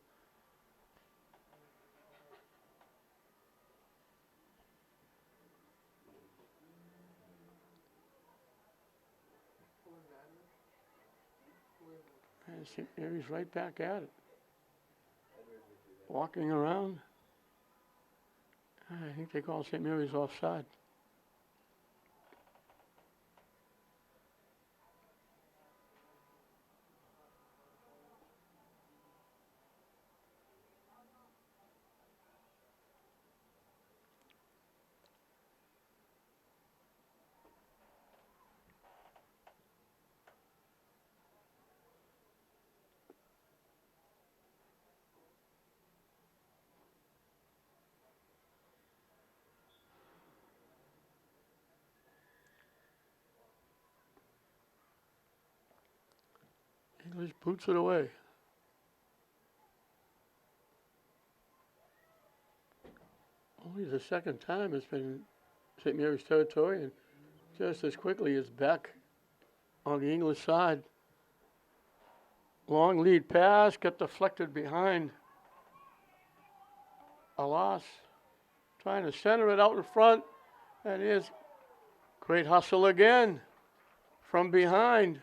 And St. Mary's right back at it. Walking around. I think they call St. Mary's offside. English boots it away. Only the second time it's been St. Mary's territory, and just as quickly it's back on the English side. Long lead pass, got deflected behind LEHS. Trying to center it out in front, and here's great hustle again from behind.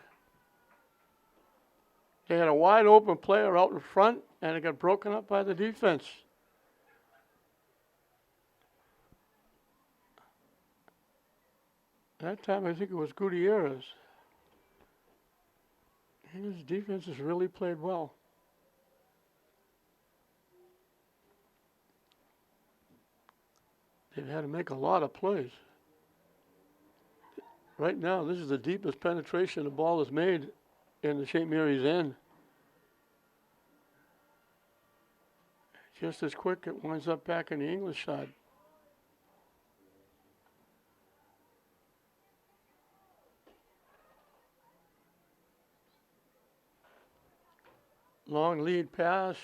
They had a wide open player out in front, and it got broken up by the defense. That time, I think it was Gutierrez. His defense has really played well. They've had to make a lot of plays. Right now, this is the deepest penetration the ball is made in the St. Mary's end. Just as quick, it winds up back in the English side. Long lead pass.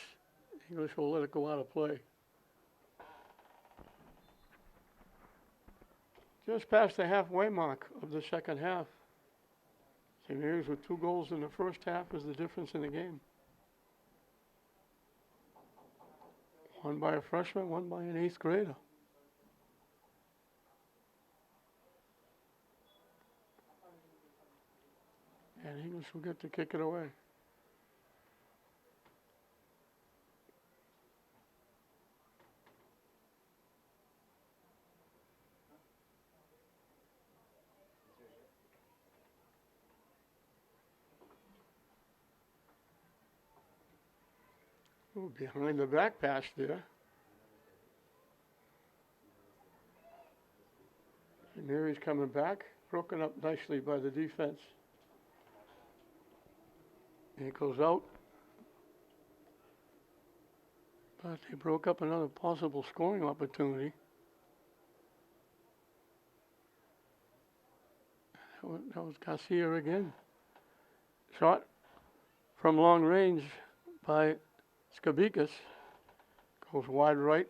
English will let it go out of play. Just past the halfway mark of the second half. St. Mary's with 2 goals in the first half is the difference in the game. One by a freshman, one by an 8th grader. And English will get to kick it away. Ooh, behind the back pass there. And Mary's coming back, broken up nicely by the defense. And it goes out. Thought they broke up another possible scoring opportunity. That was Garcia again. Shot from long range by Skabikis. Goes wide right.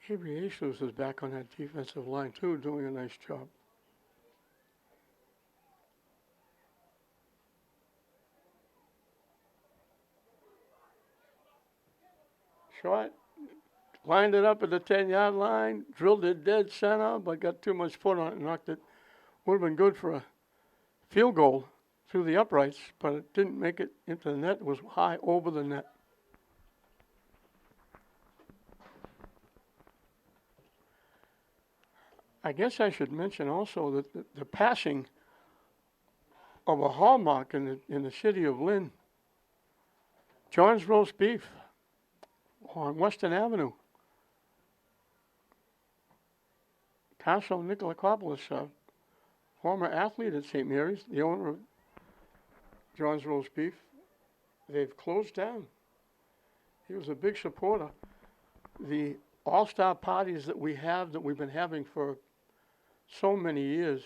Jesus is back on that defensive line too, doing a nice job. Shot, lined it up at the 10-yard line, drilled it dead center, but got too much foot on it and knocked it. Would have been good for a field goal through the uprights, but it didn't make it into the net. It was high over the net. I guess I should mention also that the passing of a hallmark in the city of Lynn, John's Roast Beef on Western Avenue. Tasso Nikolakopoulos, former athlete at St. Mary's, the owner of John's Roast Beef, they've closed down. He was a big supporter. The all-star parties that we've been having for so many years,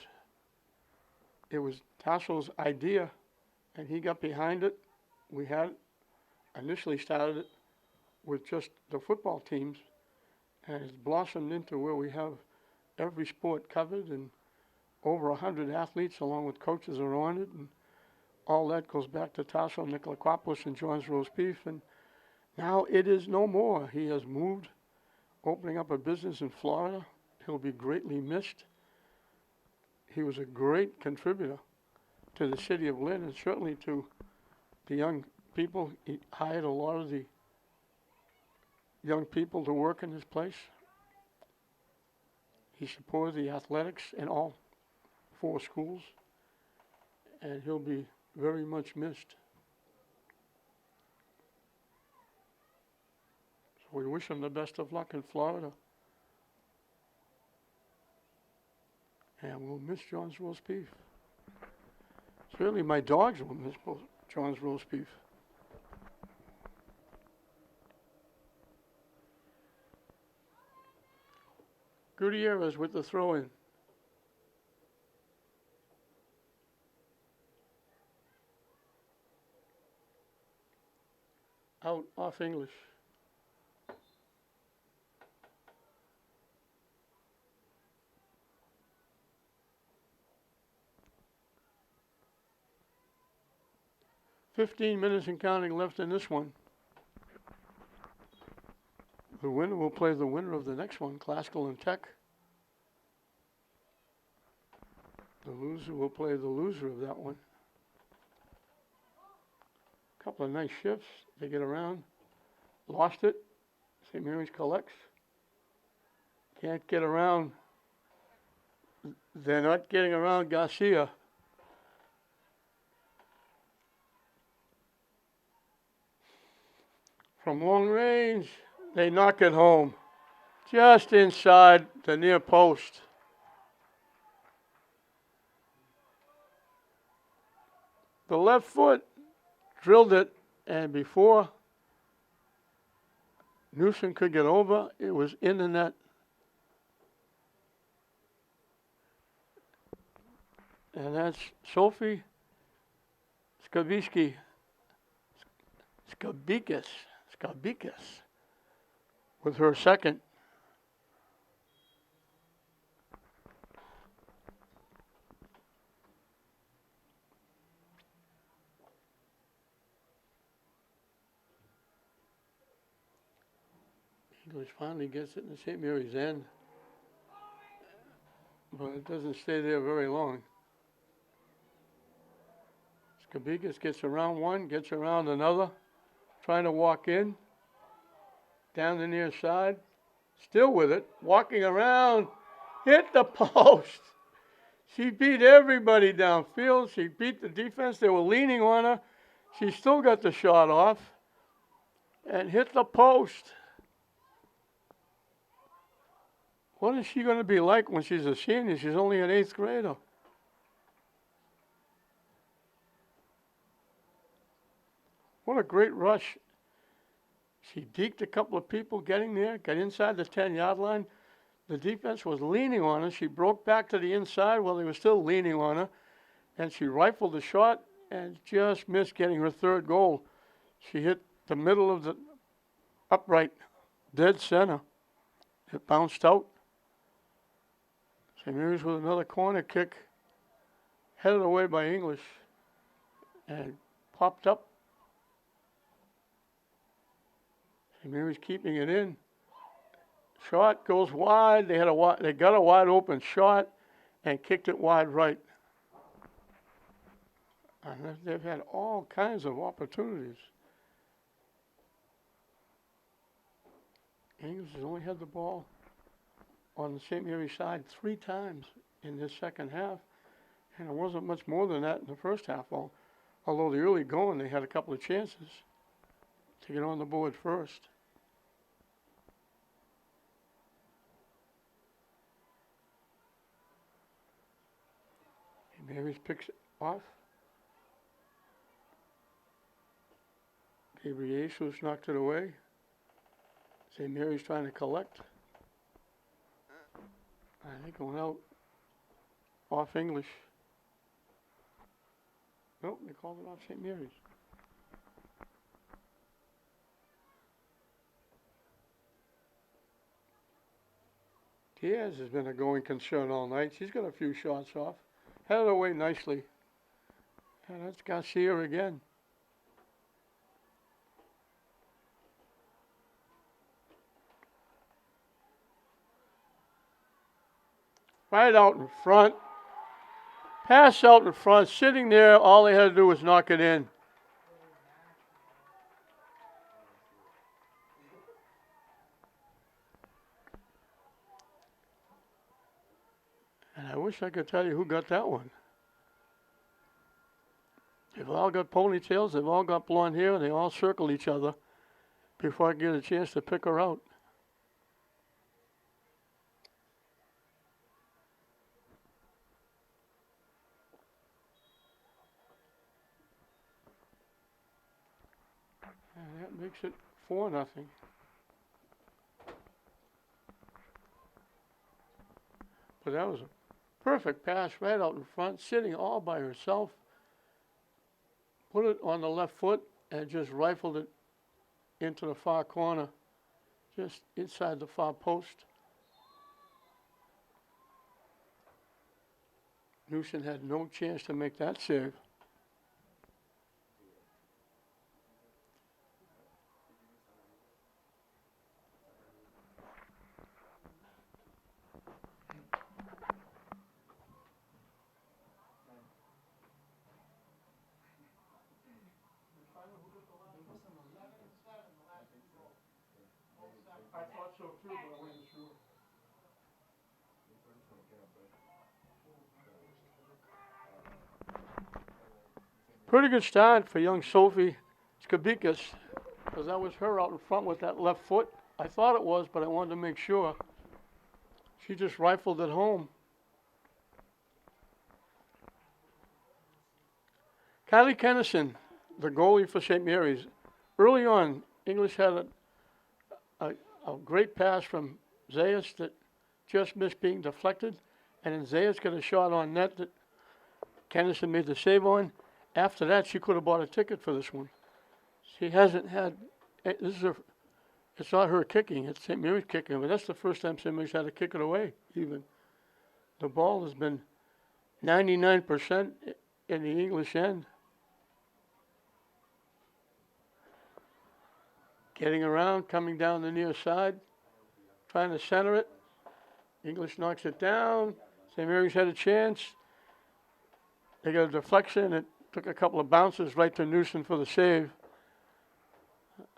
it was Tasso's idea, and he got behind it. We had initially started it with just the football teams, and it's blossomed into where we have every sport covered, and over 100 athletes along with coaches are on it, and all that goes back to Tasso Nikolakopoulos and John's Roast Beef, and now it is no more. He has moved, opening up a business in Florida. He'll be greatly missed. He was a great contributor to the city of Lynn and certainly to the young people. He hired a lot of the young people to work in his place. He supported the athletics in all 4 schools, and he'll be very much missed. So we wish him the best of luck in Florida. And we'll miss John's Roast Beef. Certainly my dogs will miss John's Roast Beef. Gutierrez with the throw-in. Out off English. "15 minutes and counting left in this one. The winner will play the winner of the next one, Classical and Tech. The loser will play the loser of that one. A couple of nice shifts. They get around. Lost it. St. Mary's collects. Can't get around. They're not getting around Garcia. From long range, they knock it home. Just inside the near post. The left foot drilled it, and before Newsom could get over, it was in the net. And that's Sophie Skabikis with her second. English finally gets it in the St. Mary's end, but it doesn't stay there very long. Skabikis gets around one, gets around another, trying to walk in. down the near side, still with it, walking around, hit the post. She beat everybody downfield. She beat the defense. They were leaning on her. She still got the shot off and hit the post. What is she going to be like when she's a senior? She's only an 8th grader. What a great rush. She deked a couple of people getting there, got inside the 10-yard line. The defense was leaning on her. She broke back to the inside while they were still leaning on her, and she rifled the shot and just missed getting her 3rd goal. She hit the middle of the upright, dead center. It bounced out. St. Mary's with another corner kick, headed away by English, and popped up. St. Mary's keeping it in. Shot goes wide. They got a wide open shot and kicked it wide right. And they've had all kinds of opportunities. English has only had the ball on the St. Mary's side 3 times in this second half, and it wasn't much more than that in the first half. Although the early going, they had a couple of chances to get on the board first. Mary's picks it off. Gabriel Jesus knocked it away. St. Mary's trying to collect. I think going out off English. Nope, they called it off St. Mary's. Diaz has been a going concern all night. She's got a few shots off. Headed away nicely. And that's Garcia again. Right out in front. Pass out in front. Sitting there, all they had to do was knock it in. And I wish I could tell you who got that one. They've all got ponytails, they've all got blonde hair, and they all circle each other before I get a chance to pick her out. And that makes it 4-0. But that was a perfect pass right out in front, sitting all by herself. Put it on the left foot and just rifled it into the far corner, just inside the far post. Newsom had no chance to make that save. I thought so too, but I wasn't sure. Pretty good start for young Sophie Skabikas, because that was her out in front with that left foot. I thought it was, but I wanted to make sure. She just rifled it home. Kylie Kennison, the goalie for St. Mary's. Early on, English had a great pass from Zayas that just missed being deflected, and then Zayas got a shot on net that Kennison made the save on. After that, she could have bought a ticket for this one. She hasn't had, it's not her kicking, it's St. Mary's kicking, but that's the first time St. Mary's had to kick it away, even. The ball has been 99% in the English end. Getting around, coming down the near side, trying to center it. English knocks it down. St. Mary's had a chance. They got a deflection. It took a couple of bounces right to Newsom for the save.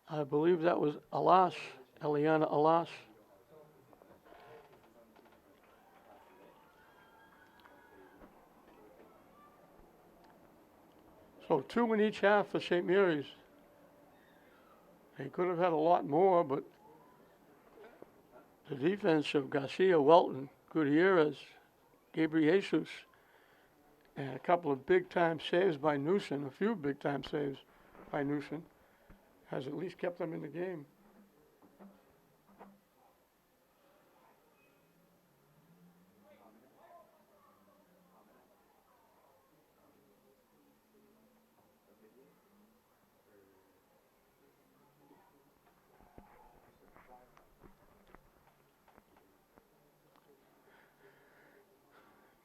I believe that was a loss, LEHS. So 2 in each half for St. Mary's. They could have had a lot more, but the defense of Garcia, Welton, Gutierrez, Gabriel Jesus, and a couple of big-time saves by Newsom, a few big-time saves by Newsom, has at least kept them in the game.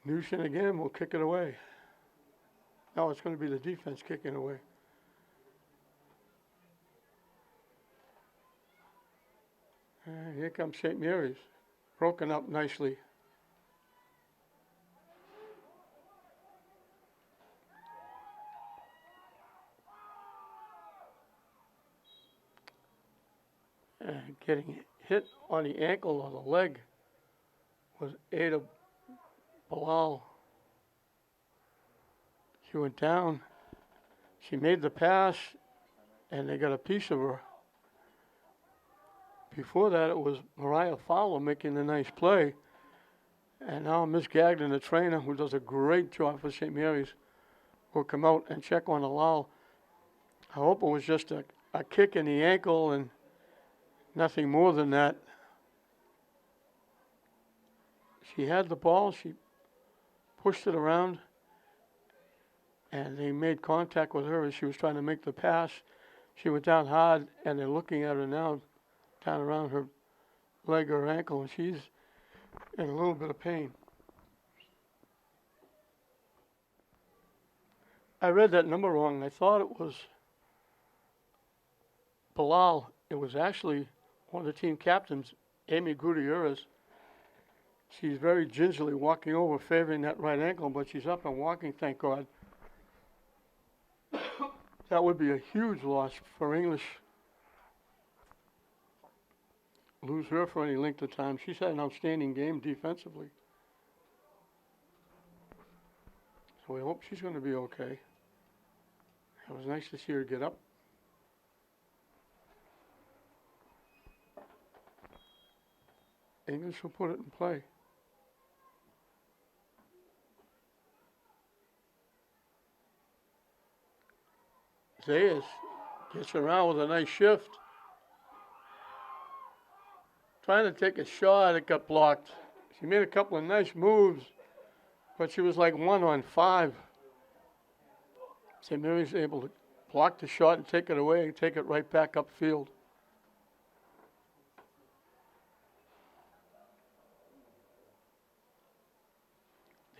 Newsom again will kick it away. No, it's going to be the defense kicking away. And here comes St. Mary's, broken up nicely. And getting hit on the ankle or the leg was Ada Bilal. She went down. She made the pass, and they got a piece of her. Before that, it was Mariah Fowler making the nice play. And now Miss Gagnon, the trainer, who does a great job for St. Mary's, will come out and check on Alal. I hope it was just a kick in the ankle and nothing more than that. She had the ball. She pushed it around, and they made contact with her as she was trying to make the pass. She went down hard, and they're looking at her now, down around her leg or ankle, and she's in a little bit of pain. I read that number wrong. I thought it was Bilal. It was actually one of the team captains, Amy Gutierrez. She's very gingerly walking over, favoring that right ankle, but she's up and walking, thank God. That would be a huge loss for English. Lose her for any length of time. She's had an outstanding game defensively. So we hope she's going to be okay. It was nice to see her get up. English will put it in play. Zayas gets around with a nice shift. Trying to take a shot, it got blocked. She made a couple of nice moves, but she was like 1-on-5. St. Mary's able to block the shot and take it away and take it right back upfield.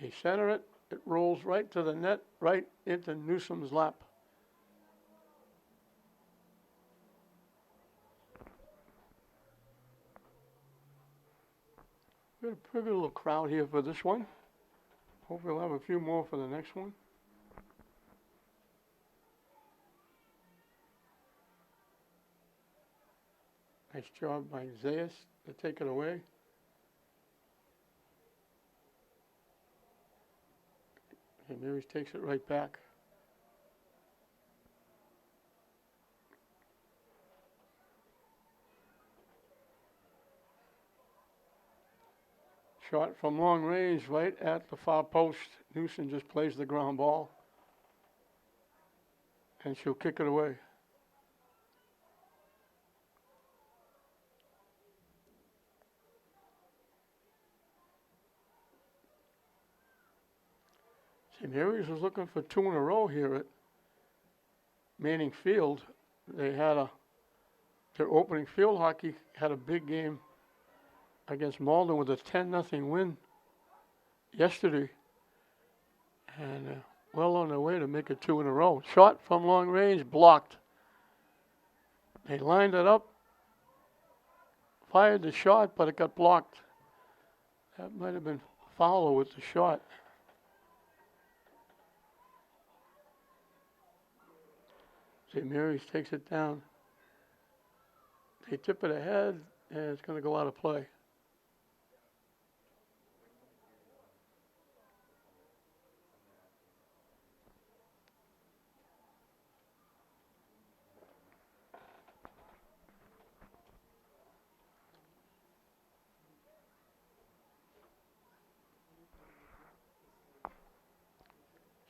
They center it. It rolls right to the net, right into Newsom's lap. We've got a pretty good little crowd here for this one. Hopefully we'll have a few more for the next one. Nice job by Zayas to take it away. And Mary's takes it right back. Shot from long range right at the far post. Newsom just plays the ground ball. And she'll kick it away. St. Mary's was looking for 2 in a row here at Manning Field. They had their opening field hockey had a big game against Malden with a 10-0 win yesterday. And well on their way to make it 2 in a row. Shot from long range, blocked. They lined it up, fired the shot, but it got blocked. That might have been Fowler with the shot. St. Mary's takes it down They tip it ahead, and it's going to go out of play.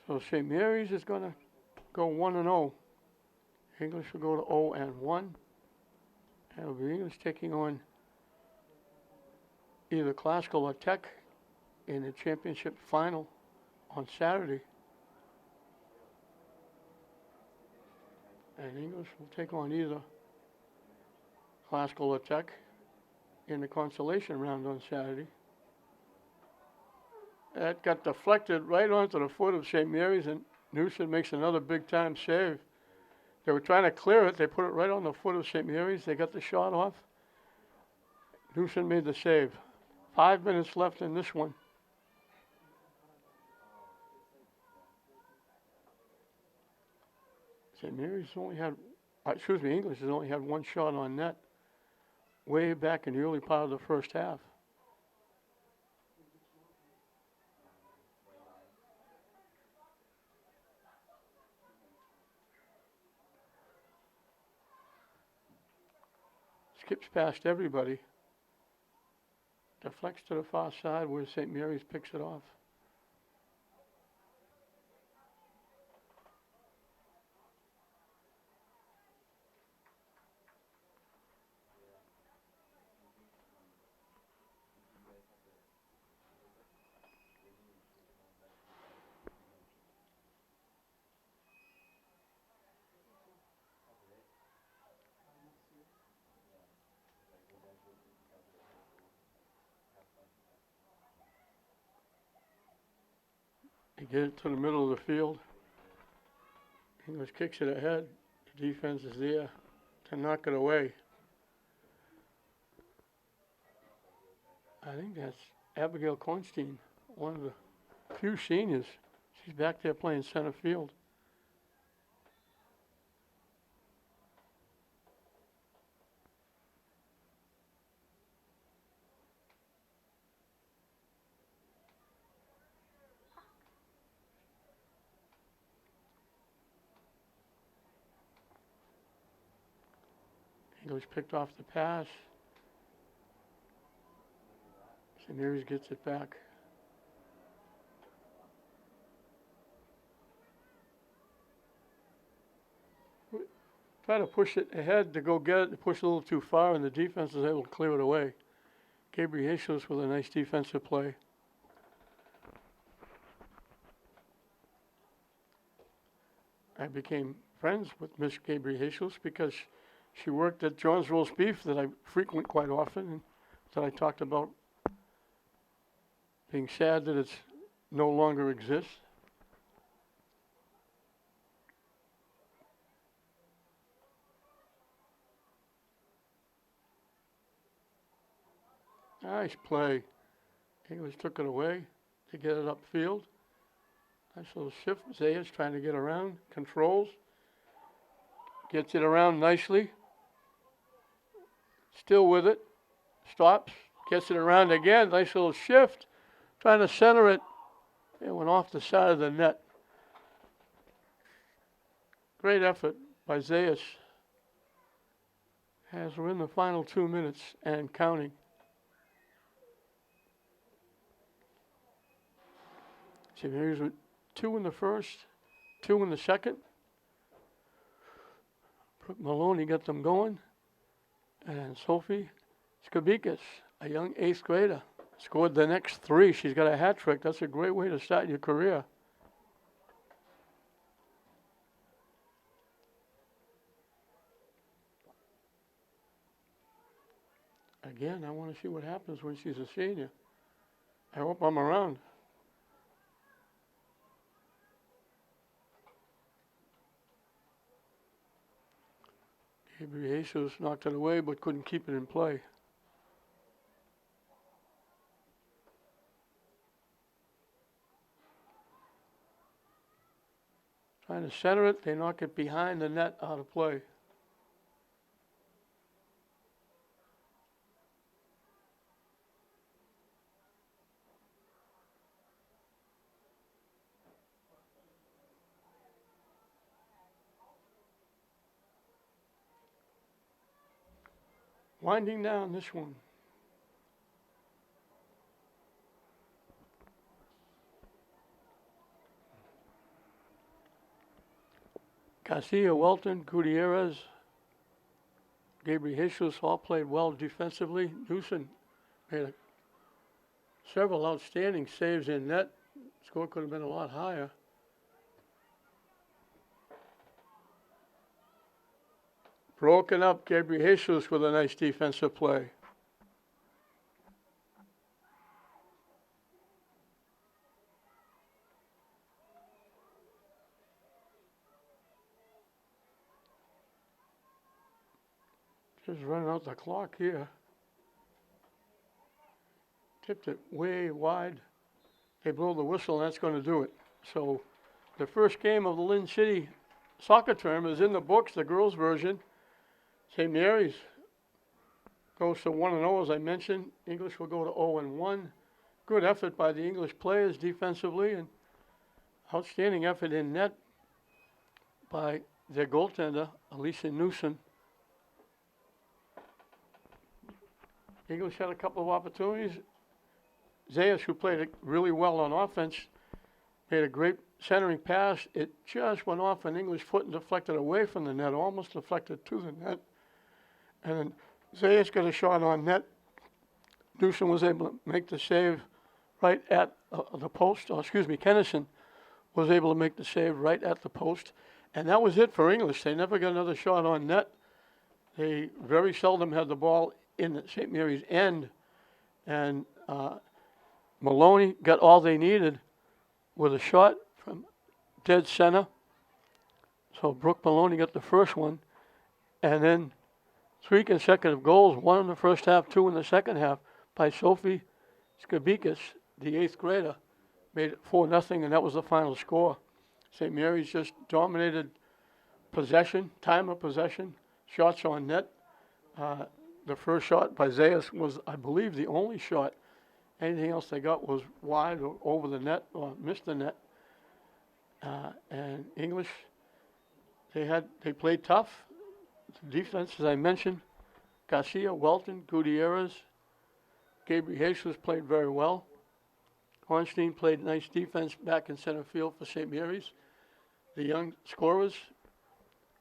So St. Mary's is going to go 1-0. English will go to 0-1. And it'll be English taking on either Classical or Tech in the championship final on Saturday. And English will take on either Classical or Tech in the consolation round on Saturday. That got deflected right onto the foot of St. Mary's, and Newsom makes another big-time save. They were trying to clear it. They put it right on the foot of St. Mary's. They got the shot off. Newsom made the save. 5 minutes left in this one. St. Mary's only had, English has only had one shot on net way back in the early part of the first half. Skips past everybody. Deflects to the far side where St. Mary's picks it off. They get it to the middle of the field. English kicks it ahead. The defense is there to knock it away. I think that's Abigail Kornstein, one of the few seniors. She's back there playing center field. English picked off the pass. St. Mary's gets it back. Try to push it ahead to go get it, to push a little too far, and the defense is able to clear it away. Gabriel Jesus with a nice defensive play. I became friends with Miss Gabriel Jesus because she worked at John's Roast Beef that I frequent quite often, and that I talked about being sad that it's no longer exists. Nice play. English took it away to get it upfield. Nice little shift. Zayas trying to get around, controls, gets it around nicely. Still with it, stops, gets it around again. Nice little shift, trying to center it. It went off the side of the net. Great effort by Zayas as we're in the final 2 minutes and counting. St. Mary's with 2 in the first, 2 in the second. Brooke Maloney got them going. And Sophie Skabikas, a young 8th grader, scored the next 3. She's got a hat trick. That's a great way to start your career. Again, I want to see what happens when she's a senior. I hope I'm around. Gabriel Jesus knocked it away but couldn't keep it in play. Trying to center it, they knock it behind the net out of play. Winding down this one. Garcia, Welton, Gutierrez, Gabriel Jesus all played well defensively. Newsom made several outstanding saves in net. Score could have been a lot higher. Broken up, Gabriel Jesus with a nice defensive play. Just running out the clock here. Tipped it way wide. They blow the whistle, and that's going to do it. So the first game of the Lynn City soccer term is in the books, the girls' version. St. Mary's goes to 1-0, as I mentioned. English will go to 0-1. Good effort by the English players defensively, and outstanding effort in net by their goaltender, Alicia Newsom. English had a couple of opportunities. Zayas, who played it really well on offense, made a great centering pass. It just went off an English foot and deflected away from the net, almost deflected to the net. And then Zayas got a shot on net. Newsom was able to make the save right at the post. Kennison was able to make the save right at the post. And that was it for English. They never got another shot on net. They very seldom had the ball in the St. Mary's end. And Maloney got all they needed with a shot from dead center. So Brooke Maloney got the first one. And then 3 consecutive goals, 1 in the first half, 2 in the second half, by Sophie Skabikis, the 8th grader, made it 4-0, and that was the final score. St. Mary's just dominated possession, time of possession, shots on net. The first shot by Zayas was, I believe, the only shot. Anything else they got was wide or over the net or missed the net. And English, they played tough. The defense, as I mentioned, Garcia, Welton, Gutierrez, Gabriel Jesus played very well. Hornstein played nice defense back in center field for St. Mary's. The young scorers,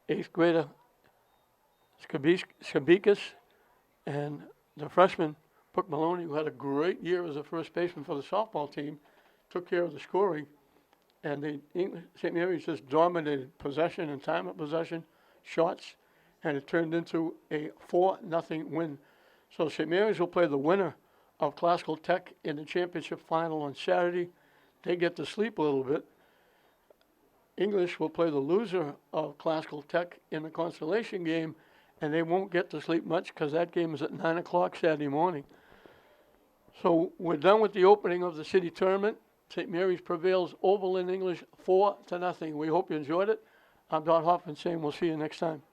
8th grader Skabikis, and the freshman, Brooke Maloney, who had a great year as a first baseman for the softball team, took care of the scoring. And St. Mary's just dominated possession and time of possession, shots, and it turned into a 4-0 win. So St. Mary's will play the winner of Classical Tech in the championship final on Saturday. They get to sleep a little bit. English will play the loser of Classical Tech in the consolation game, and they won't get to sleep much because that game is at 9 o'clock Saturday morning. So we're done with the opening of the city tournament. St. Mary's prevails over Lynn English 4-0. We hope you enjoyed it. I'm Don Hoffman saying we'll see you next time.